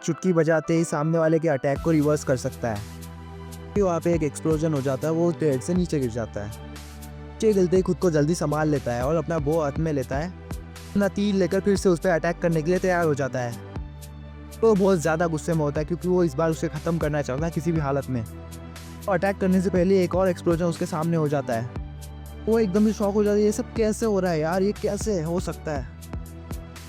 चुटकी बजाते ही सामने वाले के अटैक को रिवर्स कर सकता है। फिर वहाँ पे एक एक्सप्लोजन हो जाता है, वो पेड़ से नीचे गिर जाता है। नीचे गिरते ही खुद को जल्दी संभाल लेता है और अपना बो हाथ में लेता है, अपना तीर लेकर फिर से उस पर अटैक करने के लिए तैयार हो जाता है। तो बहुत ज़्यादा गुस्से में होता है क्योंकि वो इस बार उसे ख़त्म करना चाहता है किसी भी हालत में। और अटैक करने से पहले एक और एक्सप्लोजन उसके सामने हो जाता है। वो एकदम से शॉक हो जाता है, ये सब कैसे हो रहा है यार, ये कैसे हो सकता है,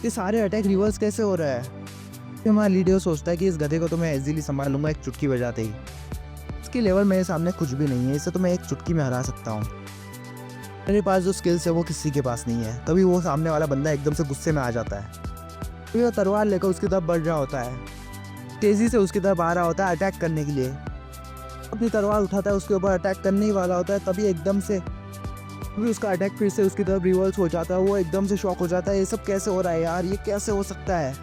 ये सारे अटैक रिवर्स कैसे हो रहा है। फिर हमारा लीडर सोचता है कि इस गधे को तो मैं इजीली संभाल लूँगा एक चुटकी बजाते ही। इसकी लेवल मेरे सामने कुछ भी नहीं है, इसे तो मैं एक चुटकी में हरा सकता हूँ। मेरे पास जो स्किल्स है वो किसी के पास नहीं है। तभी वो सामने वाला बंदा एकदम से गुस्से में आ जाता है। फिर वो तलवार लेकर उसकी तरफ बढ़ रहा होता है, तेज़ी से उसकी तरफ आ रहा होता है अटैक करने के लिए। अपनी तलवार उठाता है, उसके ऊपर अटैक करने ही वाला होता है, तभी एकदम से उसका अटैक फिर से उसकी तरफ रिवर्स हो जाता है। वो एकदम से शॉक हो जाता है, ये सब कैसे हो रहा है यार, ये कैसे हो सकता है।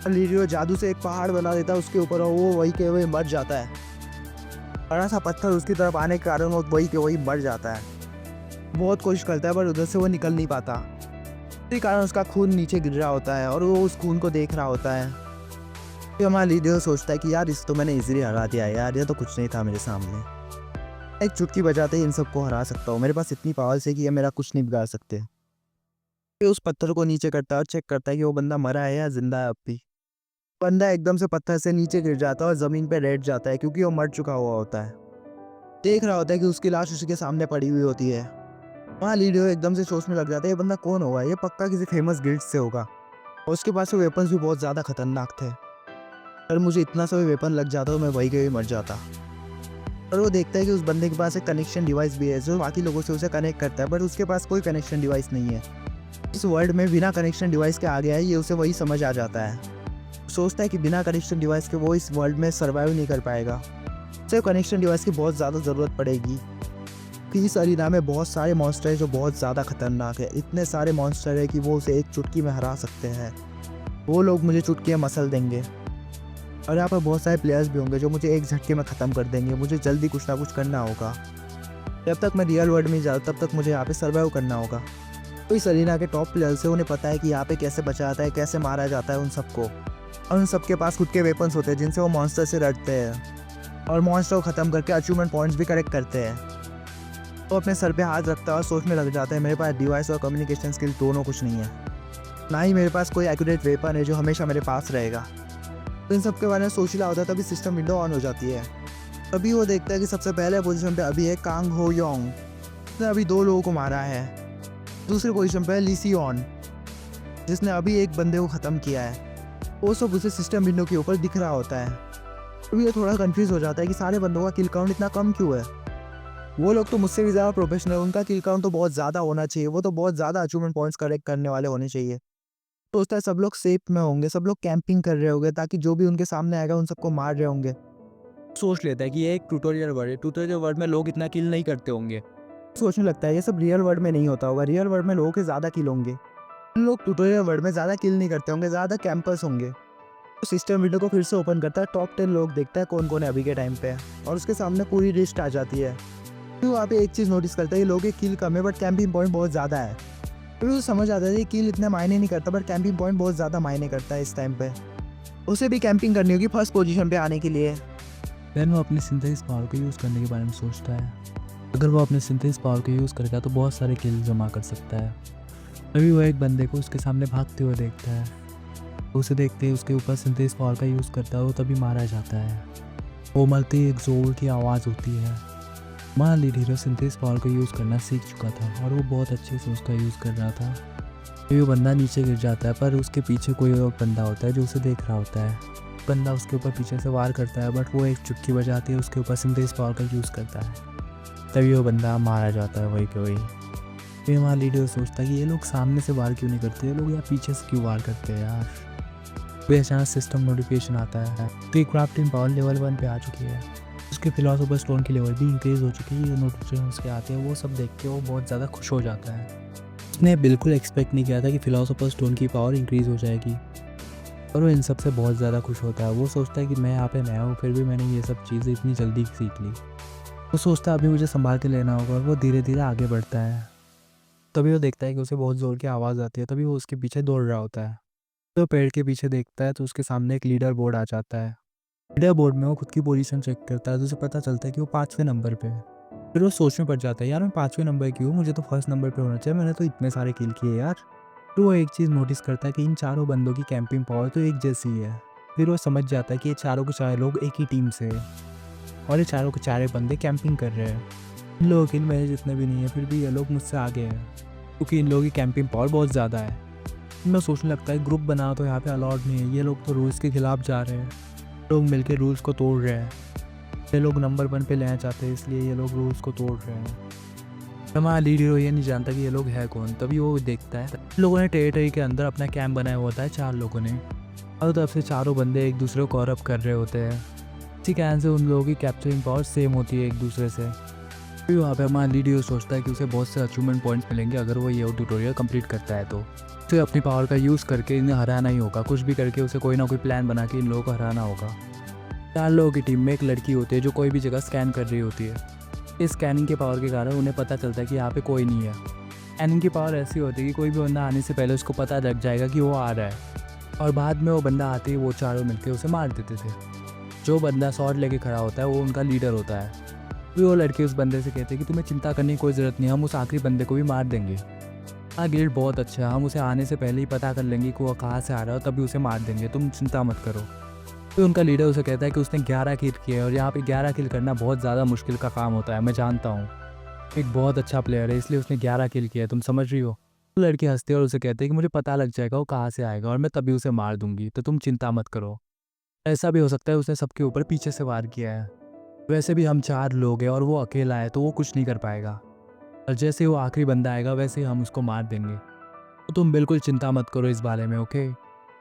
लीडर जादू से एक पहाड़ बना देता है उसके ऊपर और वो वही के वही मर जाता है। बड़ा सा पत्थर उसकी तरफ आने के कारण वो वही के वही मर जाता है। बहुत कोशिश करता है पर उधर से वो निकल नहीं पाता, इसी कारण उसका खून नीचे गिर रहा होता है और वो उस खून को देख रहा होता है। फिर हमारा लीडर सोचता है कि यार इस तो मैंने इजीली हरा दिया यार, ये तो कुछ नहीं था मेरे सामने, एक चुटकी बजाते ही इन सबको हरा सकता हूँ, मेरे पास इतनी पावर से कि ये मेरा कुछ नहीं बिगाड़ सकते। फिर उस पत्थर को नीचे करता है और चेक करता है कि वो बंदा मरा है या जिंदा है अब भी। बंदा एकदम से पत्थर से नीचे गिर जाता है और ज़मीन पे लेट जाता है क्योंकि वो मर चुका हुआ होता है। देख रहा होता है कि उसकी लाश उसी के सामने पड़ी हुई होती है। वहाँ लीडर एकदम से सोचने लग जाता है ये बंदा कौन होगा, ये पक्का किसी फेमस गिल्ड से होगा और उसके पास वेपन्स भी बहुत ज़्यादा खतरनाक थे। अगर मुझे इतना सा भी वेपन लग जाता तो मैं वही के वही मर जाता। और वो देखता है कि उस बंदे के पास एक कनेक्शन डिवाइस भी है जो बाकी लोगों से उसे कनेक्ट करता है, बट उसके पास कोई कनेक्शन डिवाइस नहीं है। इस वर्ल्ड में बिना कनेक्शन डिवाइस के आ गया है, ये उसे वही समझ आ जाता है। सोचता है कि बिना कनेक्शन डिवाइस के वो इस वर्ल्ड में सर्वाइव नहीं कर पाएगा। उसे कनेक्शन डिवाइस की बहुत ज़्यादा ज़रूरत पड़ेगी कि इस अरीना में बहुत सारे मॉन्स्टर हैं जो बहुत ज़्यादा खतरनाक है। इतने सारे मॉन्स्टर है कि वो उसे एक चुटकी में हरा सकते हैं। वो लोग मुझे चुटकियाँ मसल देंगे और यहाँ पर बहुत सारे प्लेयर्स भी होंगे जो मुझे एक झटके में ख़त्म कर देंगे। मुझे जल्दी कुछ ना कुछ करना होगा। जब तक मैं रियल वर्ल्ड में जाऊँ तब तक मुझे यहाँ पे सर्वाइव करना होगा। तो इस अरीना के टॉप प्लेयर्स है, उन्हें पता है कि यहाँ पे कैसे बचा जाता है, कैसे मारा जाता है उन सबको। और उन सबके पास खुद के वेपन्स होते हैं जिनसे वो मॉन्स्टर से लड़ते हैं और मॉन्स्टर को ख़त्म करके अचीवमेंट पॉइंट्स भी कलेक्ट करते हैं। वो अपने सर पे हाथ रखता है और सोचने लग जाता है मेरे पास डिवाइस और कम्युनिकेशन स्किल दोनों कुछ नहीं है, ना ही मेरे पास कोई एक्यूरेट वेपन है जो हमेशा मेरे पास रहेगा। तो इन सब के बारे में सोच रहा होता है तभी सिस्टम विंडो ऑन हो जाती है। तभी वो देखता है कि सबसे पहले पोजीशन पे अभी है कांग हो योंग, जिसने अभी 2 लोगों को मारा है। दूसरी पोजीशन पे है ली सियोन, जिसने अभी एक बंदे को ख़त्म किया है। वो सब उसे सिस्टम विंडो के ऊपर दिख रहा होता है। तभी ये थोड़ा कंफ्यूज हो जाता है कि सारे बंदों का किल काउंट इतना कम क्यों है। वो लोग तो मुझसे भी ज़्यादा प्रोफेशनल, उनका किल काउंट तो बहुत ज़्यादा होना चाहिए, वो तो बहुत ज़्यादा अचीवमेंट पॉइंट्स कलेक्ट करने वाले होने चाहिए। सोचता है सब लोग सेफ में होंगे, सब लोग कैंपिंग कर रहे होंगे ताकि जो भी उनके सामने आएगा उन सबको मार रहे होंगे। सोच लेता है कि ये एक ट्यूटोरियल वर्ल्ड है, ट्यूटोरियल वर्ल्ड में लोग इतना किल नहीं करते होंगे। सोचने लगता है ये सब रियल वर्ल्ड में नहीं होता होगा, रियल वर्ल्ड में लोगों के ज़्यादा किल होंगे। लोग ट्यूटोरियल वर्ल्ड में ज़्यादा किल नहीं करते होंगे, ज़्यादा कैंपर्स होंगे। तो सिस्टम विंडो को फिर से ओपन करता है, टॉप 10 लोग देखता है कौन कौन है अभी के टाइम पे, और उसके सामने पूरी लिस्ट आ जाती है। फिर वहाँ पे एक चीज़ नोटिस करता है कि लोगों के किल कम है बट कैंपिंग पॉइंट बहुत ज़्यादा है। फिर उसे समझ आता है कि किल इतना मायने नहीं करता बट कैंपिंग पॉइंट बहुत ज़्यादा मायने करता है इस टाइम पे। उसे भी कैंपिंग करनी होगी फर्स्ट पोजीशन पे आने के लिए। देन वो अपने सिंथेसिस पावर को यूज़ करने के बारे में सोचता है। अगर वो अपने सिंथेसिस पावर को यूज़ करेगा तो बहुत सारे किल जमा कर सकता है। तभी वो एक बंदे को उसके सामने भागते हुए देखता है। उसे देखते ही उसके ऊपर सिंथेसिस पावर का यूज़ करता है, वो तभी मारा जाता है। वो मरते ही एक ज़ोर की आवाज़ होती है। हमारा लीड हीरो सिंथेसिस पावर को यूज़ करना सीख चुका था और वो बहुत अच्छे से उसका यूज़ कर रहा था। तभी वो बंदा नीचे गिर जाता है, पर उसके पीछे कोई और बंदा होता है जो उसे देख रहा होता है। बंदा उसके ऊपर पीछे से वार करता है, बट वो एक चुटकी बजाती है उसके ऊपर सिंथेसिस पावर का यूज़ करता है। तभी वो बंदा मारा जाता है वही के वही। फिर हमारा लीडर सोचता है कि ये लोग सामने से वार क्यों नहीं करते, ये लोग यार पीछे से क्यों वार करते हैं यार। फिर अचानक सिस्टम नोटिफिकेशन आता है तो क्राफ्टिंग पावर लेवल 1 पे आ चुकी है। उसके फिलोसोफर स्टोन की लेवल भी इंक्रीज हो चुकी है। ये नोटिफिकेशन उसके आते हैं, वो सब देख के वो बहुत ज़्यादा खुश हो जाता है। उसने बिल्कुल एक्सपेक्ट नहीं किया था कि फिलोसोफर स्टोन की पावर इंक्रीज़ हो जाएगी, और वो इन सब से बहुत ज़्यादा खुश होता है। वो सोचता है कि मैं यहाँ पे नया हूँ, फिर भी मैंने ये सब चीज़ें इतनी जल्दी सीख ली। वो सोचता है अभी मुझे संभाल के लेना होगा, और वो धीरे धीरे आगे बढ़ता है। तभी वो देखता है कि उसे बहुत ज़ोर की आवाज़ आती है। तभी वो उसके पीछे दौड़ रहा होता है। तो पेड़ के पीछे देखता है तो उसके सामने एक लीडर बोर्ड आ जाता है। लीडर बोर्ड में वो खुद की पोजीशन चेक करता है तो उसे पता चलता है कि वो 5वें नंबर पे है। फिर वो सोच में पड़ जाता है, यार मैं 5वें नंबर की हूँ, मुझे तो फर्स्ट नंबर पे होना चाहिए, मैंने तो इतने सारे किल किए यार। फिर वो एक चीज़ नोटिस करता है कि इन चारों बंदों की कैंपिंग पावर तो एक जैसी है। फिर वो समझ जाता है कि ये चारों के चारों लोग एक ही टीम से है और ये चारों के चारे बंदे कैंपिंग कर रहे हैं। इन लोगों के मेरे जितने भी नहीं है, फिर भी ये लोग मुझसे आगे हैं क्योंकि इन लोगों की कैंपिंग पावर बहुत ज़्यादा है। मैं सोचने लगता है ग्रुप बना तो यहाँ पे अलाउड नहीं है, ये लोग तो रूल्स के खिलाफ जा रहे हैं, लोग मिलके रूल्स को तोड़ रहे हैं। ये लोग नंबर 1 पे लेना चाहते हैं, इसलिए ये लोग रूल्स को तोड़ रहे हैं। हमारा लीड हीरो ये नहीं जानता कि ये लोग है कौन। तभी वो देखता है लोगों ने टेरिटरी के अंदर अपना कैंप बनाया हुआ होता है, 4 लोगों ने, और तरफ से चारों बंदे एक दूसरे को कवर अप कर रहे होते हैं। इसी कारण से उन लोगों की कैप्चरिंग पावर सेम होती है एक दूसरे से। फिर वहाँ पे हमारा लीड हीरो सोचता है कि उसे बहुत से अचीवमेंट पॉइंट्स मिलेंगे अगर वो ये ट्यूटोरियल कंप्लीट करता है। तो उसे अपनी पावर का यूज़ करके इन्हें हराना ही होगा, कुछ भी करके उसे कोई ना कोई प्लान बना के इन लोगों को हराना होगा। 4 लोगों की टीम में एक लड़की होती है जो कोई भी जगह स्कैन कर रही होती है। इस स्कैनिंग के पावर के कारण उन्हें पता चलता है कि यहाँ पे कोई नहीं है। स्कैनिंग की पावर ऐसी होती है कि कोई भी बंदा आने से पहले उसको पता लग जाएगा कि वो आ रहा है, और बाद में वो बंदा आते ही वो चारों मिलकर उसे मार देते थे। जो बंदा शॉट लेके खड़ा होता है वो उनका लीडर होता है। फिर वो लड़के उस बंदे से कहते हैं कि तुम्हें चिंता करने की कोई ज़रूरत नहीं है, हम उस आखिरी बंदे को भी मार देंगे। हाँ, गिल्ड बहुत अच्छा है, हम उसे आने से पहले ही पता कर लेंगे कि वो कहाँ से आ रहा है और तभी उसे मार देंगे, तुम चिंता मत करो। फिर उनका लीडर उसे कहता है कि उसने 11 किल किए और यहाँ पे 11 किल करना बहुत ज़्यादा मुश्किल का काम होता है, मैं जानता हूँ, एक बहुत अच्छा प्लेयर है इसलिए उसने 11 किल किया है, तुम समझ रही हो। तो लड़के हंसते हैं और उसे कहते हैं कि मुझे पता लग जाएगा वो कहाँ से आएगा और मैं तभी उसे मार दूंगी, तो तुम चिंता मत करो। ऐसा भी हो सकता है उसने सबके ऊपर पीछे से वार किया है। वैसे भी हम 4 लोग हैं और वो अकेला है तो वो कुछ नहीं कर पाएगा। और जैसे ही वो आखिरी बंदा आएगा वैसे ही हम उसको मार देंगे। तो तुम बिल्कुल चिंता मत करो इस बारे में, ओके?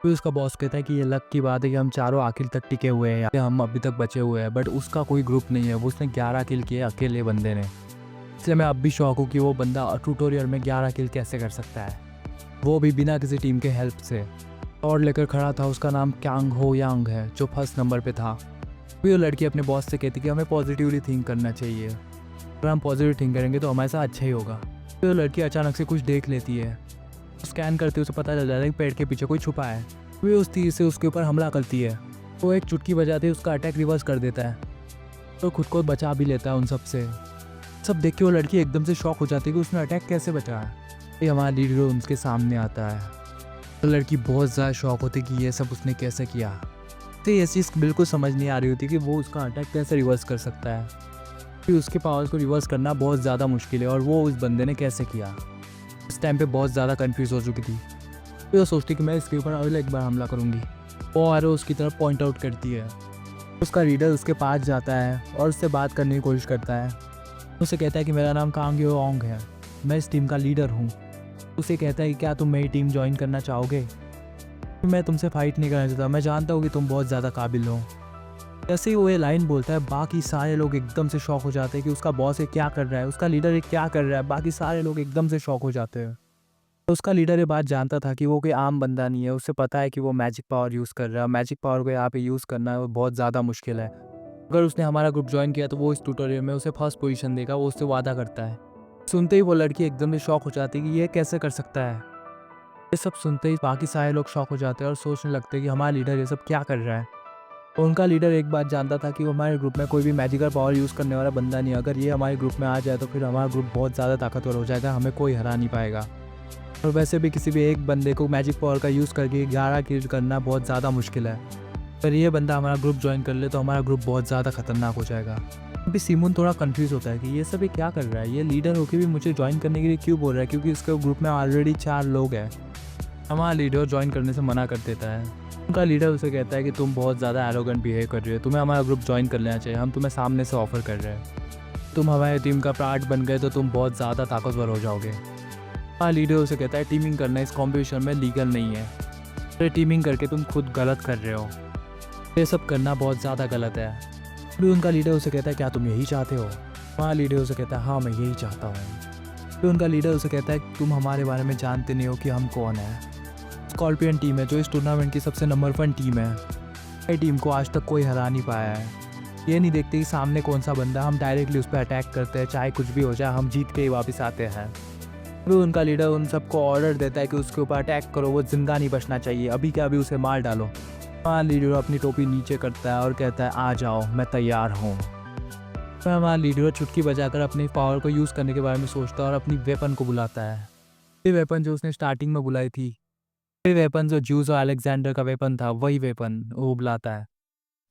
फिर उसका बॉस कहता है कि ये लक की बात है कि हम चारों आखिर तक टिके हुए हैं, या हम अभी तक बचे हुए हैं, बट उसका कोई ग्रुप नहीं है। वो उसने 11 किल किए अकेले बंदे ने। इसलिए मैं अब भी शौक हूँ कि वो बंदा ट्यूटोरियल में 11 किल कैसे कर सकता है, वो भी बिना किसी टीम के हेल्प से। और लेकर खड़ा था, उसका नाम क्यांग हो यांग है, जो फर्स्ट नंबर पे था। फिर वो लड़की अपने बॉस से कहती कि हमें पॉजिटिवली थिंक करना चाहिए, अगर हम पॉजिटिव थिंक करेंगे तो हमारे साथ अच्छा ही होगा। फिर वो लड़की अचानक से कुछ देख लेती है। स्कैन करते उसे पता चल जाता है कि पेड़ के पीछे कोई छुपा है। वे उस तीर से उसके ऊपर हमला करती है। वो एक चुटकी बजाते ही उसका अटैक रिवर्स कर देता है, तो खुद को बचा भी लेता है उन सब से। सब देख के वो लड़की एकदम से शॉक हो जाती है कि उसने अटैक कैसे बचाया। ये हमारा लीडर उनके सामने आता है। तो लड़की बहुत ज़्यादा शॉक होती है कि ये सब उसने कैसे किया। तो ये चीज़ बिल्कुल समझ नहीं आ रही होती कि वो उसका अटैक कैसे रिवर्स कर सकता है, फिर उसके पावर्स को रिवर्स करना बहुत ज़्यादा मुश्किल है, और वो उस बंदे ने कैसे किया। उस टाइम पे बहुत ज़्यादा कंफ्यूज हो चुकी थी। फिर वो सोचती कि मैं इसके ऊपर अगले एक बार हमला करूँगी। वो आरो उसकी तरफ पॉइंट आउट करती है। उसका लीडर उसके पास जाता है और उससे बात करने की कोशिश करता है। उसे कहता है कि मेरा नाम कांग योंग है, मैं इस टीम का लीडर हूँ। उसे कहता है कि क्या तुम मेरी टीम ज्वाइन करना चाहोगे? मैं तुमसे फाइट नहीं करना चाहता, मैं जानता हूँ कि तुम बहुत ज़्यादा काबिल हो। जैसे ही वो ये लाइन बोलता है, बाकी सारे लोग एकदम से शॉक हो जाते हैं कि उसका बॉस ये क्या कर रहा है, उसका लीडर ये क्या कर रहा है। बाकी सारे लोग एकदम से शॉक हो जाते हैं। तो उसका लीडर ये बात जानता था कि वो कोई आम बंदा नहीं है। उसे पता है कि वो मैजिक पावर यूज़ कर रहा है। मैजिक पावर को यहाँ पे यूज़ करना वो बहुत ज़्यादा मुश्किल है। अगर उसने हमारा ग्रुप ज्वाइन किया तो वो इस ट्यूटोरियल में उसे फर्स्ट पोजीशन देगा, वो उससे वादा करता है। सुनते ही वो लड़की एकदम से शॉक हो जाती है कि ये कैसे कर सकता है। ये सब सुनते ही बाकी सारे लोग शॉक हो जाते हैं और सोचने लगते हैं कि हमारा लीडर ये सब क्या कर रहा है। तो उनका लीडर एक बात जानता था कि वो हमारे ग्रुप में कोई भी मैजिकल पावर यूज़ करने वाला बंदा नहीं है। अगर ये हमारे ग्रुप में आ जाए तो फिर हमारा ग्रुप बहुत ज़्यादा ताकतवर हो जाएगा, हमें कोई हरा नहीं पाएगा। और वैसे भी किसी भी एक बंदे को मैजिक पावर का यूज़ करके 11 किल करना बहुत ज़्यादा मुश्किल है। अगर ये बंदा हमारा ग्रुप ज्वाइन कर ले तो हमारा ग्रुप बहुत ज़्यादा खतरनाक हो जाएगा। अभी सिमोन थोड़ा कंफ्यूज होता है कि ये सब ये क्या कर रहा है, ये लीडर होकर भी मुझे ज्वाइन करने के लिए क्यों बोल रहा है, क्योंकि इसके ग्रुप में ऑलरेडी 4 लोग हैं। हमारा लीडर ज्वाइन करने से मना कर देता है। उनका लीडर उसे कहता है कि तुम बहुत ज़्यादा एरोगेंट बिहेव कर रहे हो, तुम्हें हमारा ग्रुप ज्वाइन कर लेना चाहिए, हम तुम्हें सामने से ऑफर कर रहे हैं। तुम हमारी टीम का पार्ट बन गए तो तुम बहुत ज़्यादा ताकतवर हो जाओगे। हमारा लीडर उसे कहता है टीमिंग करना इस कॉम्पिटिशन में लीगल नहीं है, तो टीमिंग करके तुम खुद गलत कर रहे हो, ये सब करना बहुत ज़्यादा गलत है। फिर उनका लीडर उसे कहता है क्या तुम यही चाहते हो? हमारा लीडर उसे कहता है हाँ मैं यही चाहता हूँ। फिर उनका लीडर उसे कहता है तुम हमारे बारे में जानते नहीं हो कि हम कौन है। स्कॉर्पियन टीम है जो इस टूर्नामेंट की सबसे नंबर 1 टीम है। ये टीम को आज तक कोई हरा नहीं पाया है। ये नहीं देखते कि सामने कौन सा बंदा, हम डायरेक्टली उस पर अटैक करते हैं, चाहे कुछ भी हो जाए हम जीत के ही वापस आते हैं। फिर उनका लीडर उन सबको ऑर्डर देता है कि उसके ऊपर अटैक करो, वो जिंदा नहीं बचना चाहिए, अभी के अभी उसे मार डालो। हमारा लीडर अपनी टोपी नीचे करता है और कहता है आ जाओ मैं तैयार हूँ। फिर हमारा लीडर चुटकी बजाकर अपनी पावर को यूज़ करने के बारे में सोचता है और अपनी वेपन को बुलाता है। ये वेपन जो उसने स्टार्टिंग में बुलाई थी, ये वेपन जो ज्यूस और अलेक्जेंडर का वेपन था, वही वेपन वो बुलाता है।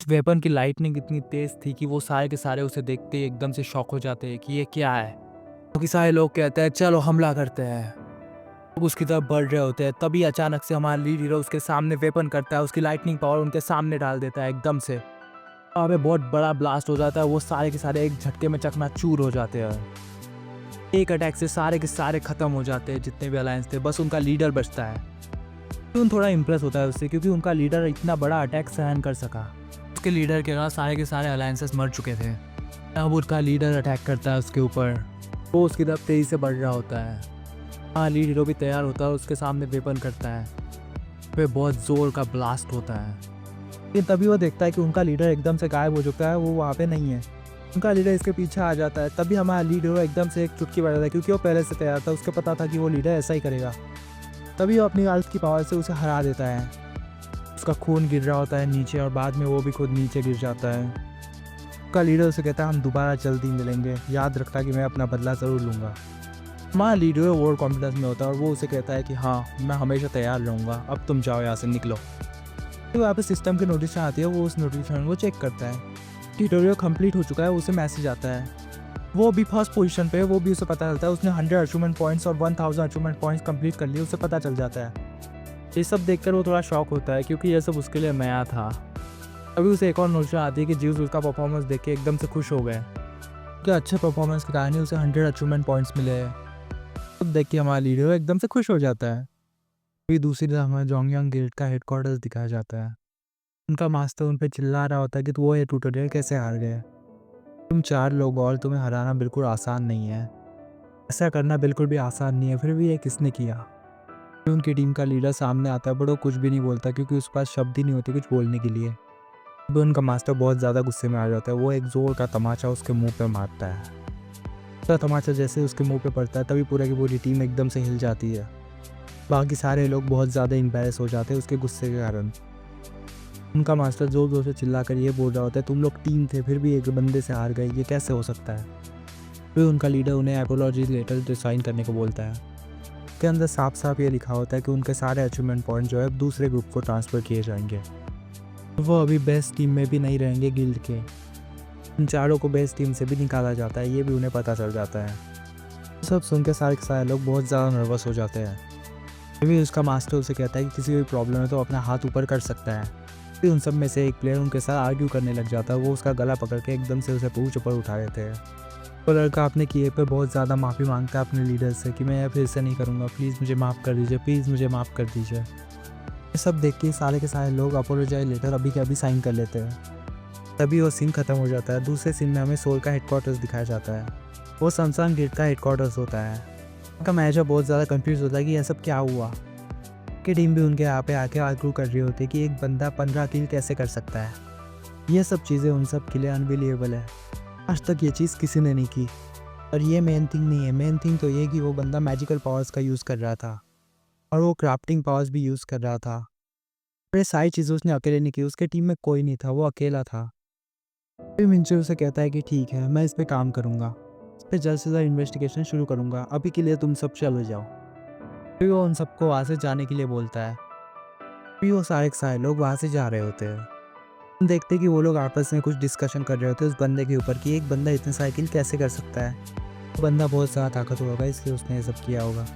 इस वेपन की लाइटनिंग इतनी तेज़ थी कि वो सारे के सारे उसे देखते ही एकदम से शॉक हो जाते हैं कि ये क्या है। क्योंकि सारे लोग कहते हैं चलो हमला करते हैं, लोग उसकी तरफ बढ़ रहे होते हैं। तभी अचानक से हमारा लीड हीरो उसके सामने वेपन करता है, उसकी लाइटनिंग पावर उनके सामने डाल देता है एकदम से। वहाँ पे बहुत बड़ा ब्लास्ट हो जाता है, वो सारे के सारे एक झटके में चकनाचूर हो जाते हैं। एक अटैक से सारे के सारे खत्म हो जाते हैं जितने भी अलायंस थे, बस उनका लीडर बचता है। तो थोड़ा इंप्रेस होता है उससे क्योंकि उनका लीडर इतना बड़ा अटैक सहन कर सका। उसके लीडर के बाद सारे के सारे अलायंसेस मर चुके थे। अब उसका लीडर अटैक करता है उसके ऊपर, वो उसकी तरफ तेज़ी से बढ़ रहा होता है। हाँ लीड हीरो भी तैयार होता है, उसके सामने वेपन करता है, फिर बहुत ज़ोर का ब्लास्ट होता है। लेकिन तभी वो देखता है कि उनका लीडर एकदम से गायब हो चुका है, वो वहाँ पे नहीं है। उनका लीडर इसके पीछे आ जाता है। तभी हमारा लीड हीरो एकदम से एक चुटकी बजाता है क्योंकि वो पहले से तैयार था, उसको पता था कि वो लीडर ऐसा ही करेगा। तभी वो अपनी आर्थ की पावर से उसे हरा देता है। उसका खून गिर रहा होता है नीचे और बाद में वो भी खुद नीचे गिर जाता है। उसका लीडर उसे कहता है हम दोबारा जल्दी मिलेंगे, याद रखता कि मैं अपना बदला ज़रूर लूँगा। हमारा लीडर ओवर कॉन्फिडेंस में होता है और वो उसे कहता है कि हाँ मैं हमेशा तैयार रहूँगा, अब तुम जाओ यहाँ से निकलो। तो वहाँ पे सिस्टम की नोटिफिकेशन आती है, वो उस नोटिफिकेशन को चेक करता है। ट्यूटोरियल कंप्लीट हो चुका है, उसे मैसेज आता है। वो भी फर्स्ट पोजीशन पे है, वो भी उसे पता चलता है। उसने 100 अचीवमेंट पॉइंट्स और 1000 अचीवमेंट पॉइंट्स कंप्लीट कर लिए, उसे पता चल जाता है। ये सब देखकर वो थोड़ा शॉक होता है क्योंकि ये सब उसके लिए नया था। अभी उसे एक और नोटिस आती है कि जीव्स उसका परफॉर्मेंस देख के एकदम से खुश हो गए। क्या अच्छे परफॉर्मेंस के कारण ही उसे 100 अचीवमेंट पॉइंट्स मिले हैं। तब देख के हमारा लीडर एकदम से खुश हो जाता है। फिर दूसरी तरफ हमें जोंगयांग गिल्ड का हेडक्वार्टर्स दिखाया जाता है। उनका मास्टर उन पे चिल्ला रहा होता है कि वो ये ट्यूटोरियल कैसे हार गए। तुम 4 लोग और तुम्हें हराना बिल्कुल आसान नहीं है। ऐसा करना बिल्कुल भी आसान नहीं है, फिर भी ये किसने किया। फिर उनकी टीम का लीडर सामने आता है, बट वो कुछ भी नहीं बोलता क्योंकि उसके पास शब्द ही नहीं होते कुछ बोलने के लिए। फिर उनका मास्टर बहुत ज़्यादा गुस्से में आ जाता है। वो एक जोर का तमाचा उसके मुंह पे मारता है। उसका तमाचा जैसे उसके मुंह पे पड़ता है तभी पूरी की पूरी टीम एकदम से हिल जाती है। बाकी सारे लोग बहुत ज़्यादा एम्बैरेस हो जाते हैं उसके गुस्से के कारण। उनका मास्टर जोर जोर से चिल्ला कर ये बोल रहा होता है, तुम लोग टीम थे फिर भी एक बंदे से हार गए, ये कैसे हो सकता है। फिर उनका लीडर उन्हें अपोलॉजी लेटर साइन करने को बोलता है। उसके अंदर साफ साफ ये लिखा होता है कि उनके सारे अचीवमेंट पॉइंट जो है दूसरे ग्रुप को ट्रांसफ़र किए जाएंगे। वो अभी बेस्ट टीम में भी नहीं रहेंगे गिल्ड के। उन चारों को बेस्ट टीम से भी निकाला जाता है, ये भी उन्हें पता चल जाता है। सब सुन के सारे लोग बहुत ज़्यादा नर्वस हो जाते हैं। अभी उसका मास्टर उसे कहता है कि किसी भी प्रॉब्लम है तो अपना हाथ ऊपर कर सकता है। फिर उन सब में से एक प्लेयर उनके साथ आर्ग्यू करने लग जाता है। वो उसका गला पकड़ के एकदम से उसे पूंछ ऊपर उठा देते हैं। वो लड़का अपने किए पे बहुत ज़्यादा माफ़ी मांगता है अपने लीडर से कि मैं यह फिर से नहीं करूँगा, प्लीज़ मुझे माफ़ कर दीजिए, प्लीज़ मुझे माफ़ कर दीजिए। ये सब देख के सारे के सारे लोग अपोलोजाइज लेटर अभी के अभी साइन कर लेते हैं। तभी वो सीन ख़त्म हो जाता है। दूसरे सीन में हमें सोल का हेडक्वार्टर्स दिखाया जाता है। वो सनशाइन गिल्ड का हेडक्वार्टर्स होता है। उनका मैनेजर बहुत ज़्यादा कंफ्यूज होता है कि यह सब क्या हुआ। की टीम भी उनके यहाँ पे आके आर्ग्यू कर रही होती है कि एक बंदा 15 किल कैसे कर सकता है। ये सब चीज़ें उन सब के लिए अनबिलीवेबल है। आज तक ये चीज़ किसी ने नहीं की। और ये मेन थिंग नहीं है, मेन थिंग तो ये कि वो बंदा मैजिकल पावर्स का यूज़ कर रहा था और वो क्राफ्टिंग पावर्स भी यूज़ कर रहा था। और ये सारी चीज़ें उसने अकेले नहीं की, उसके टीम में कोई नहीं था, वो अकेला था। फिर मिंचू उसे कहता है कि ठीक है, मैं इस पर काम करूँगा, इस पर जल्द से जल्द इन्वेस्टिगेशन शुरू करूँगा, अभी के लिए तुम सब चले जाओ। फिर वो उन सबको वहाँ से जाने के लिए बोलता है। फिर वो सारे के सारे लोग वहाँ से जा रहे होते हैं। हम देखते हैं कि वो लोग आपस में कुछ डिस्कशन कर रहे होते हैं उस बंदे के ऊपर कि एक बंदा इतने साइकिल कैसे कर सकता है। वो बंदा बहुत ज़्यादा ताकतवर होगा इसलिए उसने ये सब किया होगा।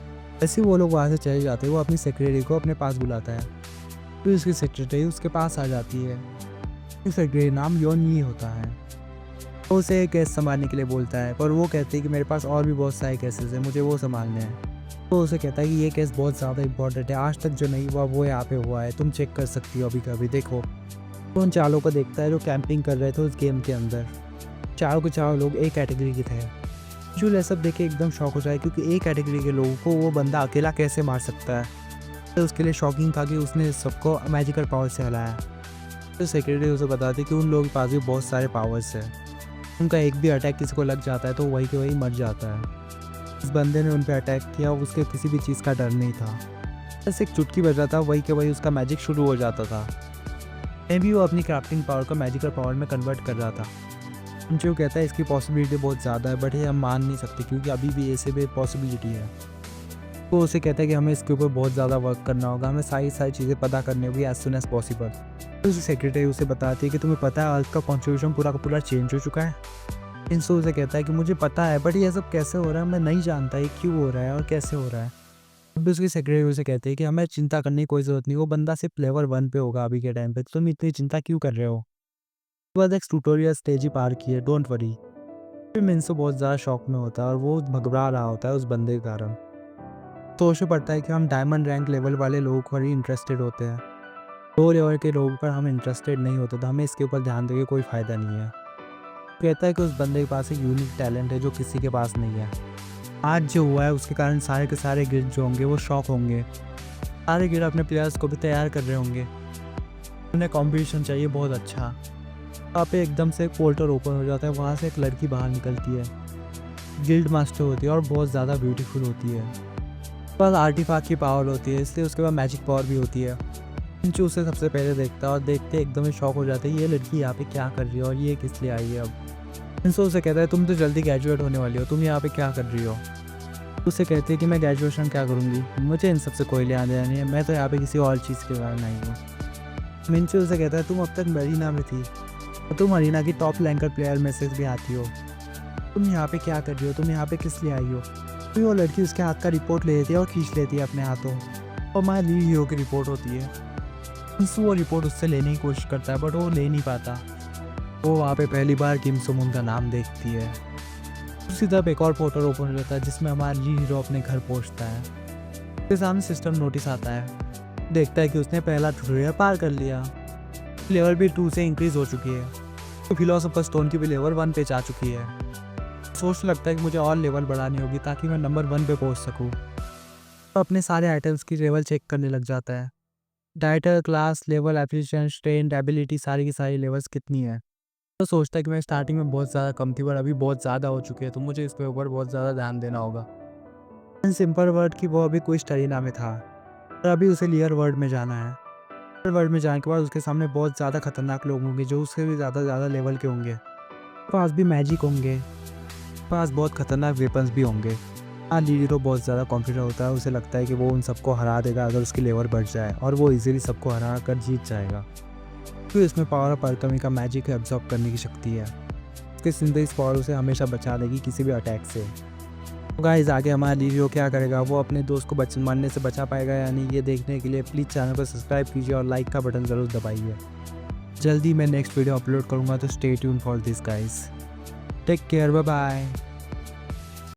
ऐसे वो लोग वहाँ से चले जाते हैं। वो अपनी सेक्रेटरी को अपने पास बुलाता है। फिर उसकी सेक्रेटरी उसके पास आ जाती है। फिर सेक्रेटरी नाम योन ही होता है। वो उसे केस संभालने के लिए बोलता है, पर वो कहती है कि मेरे पास और भी बहुत सारे केसेस हैं, मुझे वो संभालने हैं। तो उसे कहता है कि ये केस बहुत ज़्यादा इंपॉर्टेंट है, आज तक जो नहीं हुआ वो यहाँ पे हुआ है, तुम चेक कर सकती हो अभी कभी, देखो। तो उन चारों को देखता है जो कैंपिंग कर रहे थे उस गेम के अंदर। चारों के चारों लोग एक कैटेगरी के थे। जो ये सब देख के एकदम शॉक हो जाए क्योंकि एक कैटेगरी के लोगों को वो बंदा अकेला कैसे मार सकता है। तो उसके लिए शॉकिंग था कि उसने सबको मैजिकल पावर से हलाया। तो सेक्रेटरी उसे बताती कि उन लोगों के पास भी बहुत सारे पावर्स हैं, उनका एक भी अटैक किसी को लग जाता है तो वही के वही मर जाता है। इस बंदे ने उन पर अटैक किया, उसके किसी भी चीज़ का डर नहीं था, बस एक चुटकी बजा था, वही के वही उसका मैजिक शुरू हो जाता था। मैं भी वो अपनी क्राफ्टिंग पावर को मैजिकल पावर में कन्वर्ट कर रहा था। जो कहता है इसकी पॉसिबिलिटी बहुत ज़्यादा है, बट ये हम मान नहीं सकते क्योंकि अभी भी ऐसे भी पॉसिबिलिटी है। वो उसे कहता है कि हमें इसके ऊपर बहुत ज़्यादा वर्क करना होगा, हमें सारी चीज़ें पता करनी होगी एज सुन एज पॉसिबल। तो उसे सेक्रेटरी उसे बताती है कि तुम्हें पता है अर्थ का कॉन्स्टिट्यूशन पूरा का पूरा चेंज हो चुका है। इंसो उसे कहता है कि मुझे पता है, बट ये सब कैसे हो रहा है मैं नहीं जानता, ये क्यों हो रहा है और कैसे हो रहा है। अब उसकी सेक्रेटरी उसे कहते हैं कि हमें चिंता करने की कोई ज़रूरत नहीं, वो बंदा सिर्फ लेवल 1 पे होगा अभी के टाइम पे, तुम इतनी चिंता क्यों कर रहे हो। उसके बाद एक ट्यूटोरियल स्टेज ही पार की है, डोंट वरी। फिर मिंसो बहुत ज़्यादा शॉक में होता है और वो घबरा रहा होता है उस बंदे के कारण। तो उसे पड़ता है कि हम डायमंड रैंक लेवल वाले लोगों पर ही इंटरेस्टेड होते हैं, लो लेवल के लोगों पर हम इंटरेस्टेड नहीं होते, तो हमें इसके ऊपर ध्यान देके कोई फ़ायदा नहीं है। कहता है कि उस बंदे के पास एक यूनिक टैलेंट है जो किसी के पास नहीं है। आज जो हुआ है उसके कारण सारे के सारे गिल्ड जो होंगे वो शॉक होंगे। सारे गिल्ड अपने प्लेयर्स को भी तैयार कर रहे होंगे, उन्हें कॉम्पिटिशन चाहिए बहुत अच्छा। वहाँ पे एकदम से एक पोर्टल ओपन हो जाता है, वहाँ से एक लड़की बाहर निकलती है, गिल्ड मास्टर होती है और बहुत ज़्यादा ब्यूटीफुल होती है। उसके बाद आर्टिफैक्ट की पावर होती है, इसलिए उसके बाद मैजिक पावर भी होती है। इंचू उसे सबसे पहले देखता है और देखते एकदम ही शॉक हो जाते हैं, ये लड़की यहाँ पे क्या कर रही है और ये किस लिए आई है। अब इंसो उसे कहता है तुम तो जल्दी ग्रेजुएट होने वाली हो, तुम यहाँ पे क्या कर रही हो। उसे कहते हैं कि मैं ग्रेजुएशन क्या करूँगी, मुझे इन सबसे कोई लेना देना नहीं है, मैं तो यहाँ पे किसी और चीज़ के कारण आई हूँ। मिंचू उसे कहता है तुम अब तक मरीना में थी और तुम मरीना की टॉप रैंकर प्लेयर में से भी आती हो, तुम यहाँ पे क्या कर रही हो, तुम यहाँ पे किस लिए आई हो। फिर वो लड़की उसके हाथ का रिपोर्ट ले लेती है और खींच लेती है अपने हाथों, और हमारे लीड हीरो की रिपोर्ट होती है। वो रिपोर्ट उससे लेने की कोशिश करता है बट वो ले नहीं पाता। वो वहाँ पे पहली बार किम सो मून का नाम देखती है। उसी तरफ एक और पोर्टल ओपन हो जाता है जिसमें हमारा लीड हीरो अपने घर पहुँचता है। उसके सामने सिस्टम नोटिस आता है, देखता है कि उसने पहला ट्यूटोरियल पार कर लिया। लेवल भी 2 से इंक्रीज हो चुकी है, तो फिलोसोफर स्टोन की भी लेवल 1 पे जा चुकी है। सोचने लगता है कि मुझे और लेवल बढ़ानी होगी ताकि मैं नंबर 1 पे पहुंच सकूं। तो अपने सारे आइटम्स की लेवल चेक करने लग जाता है, डाइटर, class, level, efficient, strength, ability, सारी की सारी लेवल्स कितनी है। तो सोचता है कि मैं स्टार्टिंग में बहुत ज़्यादा कम थी पर अभी बहुत ज़्यादा हो चुकी है, तो मुझे इसके ऊपर बहुत ज़्यादा ध्यान देना होगा। सिंपल वर्ड की वो अभी कुछ टरीना में था और अभी उसे लियर वर्ल्ड में जाना है। लियर वर्ल्ड में जाने के बाद उसके सामने बहुत ज़्यादा खतरनाक लोग होंगे जो उससे भी ज़्यादा लेवल के होंगे। पास भी मैजिक होंगे, पास बहुत खतरनाक वेपन्स भी होंगे। हाँ, लीडी तो बहुत ज़्यादा कॉन्फिडेंट होता है, उसे लगता है कि वो उन सबको हरा देगा अगर उसकी लेवल बढ़ जाए और वो इजीली सबको हरा कर जीत जाएगा। तो इसमें पावर ऑफ अल्केमी का मैजिक एब्जॉर्ब करने की शक्ति है। उसके सिंथेसिस पावर उसे हमेशा बचा देगी किसी भी अटैक से। तो गाइस, आगे हमारा लीडियो क्या करेगा, वो अपने दोस्त को मरने से बचा पाएगा या नहीं, ये देखने के लिए प्लीज़ चैनल को सब्सक्राइब कीजिए और लाइक का बटन ज़रूर दबाइए। जल्दी मैं नेक्स्ट वीडियो अपलोड करूँगा, तो stay tune for this guys. Take care, bye bye.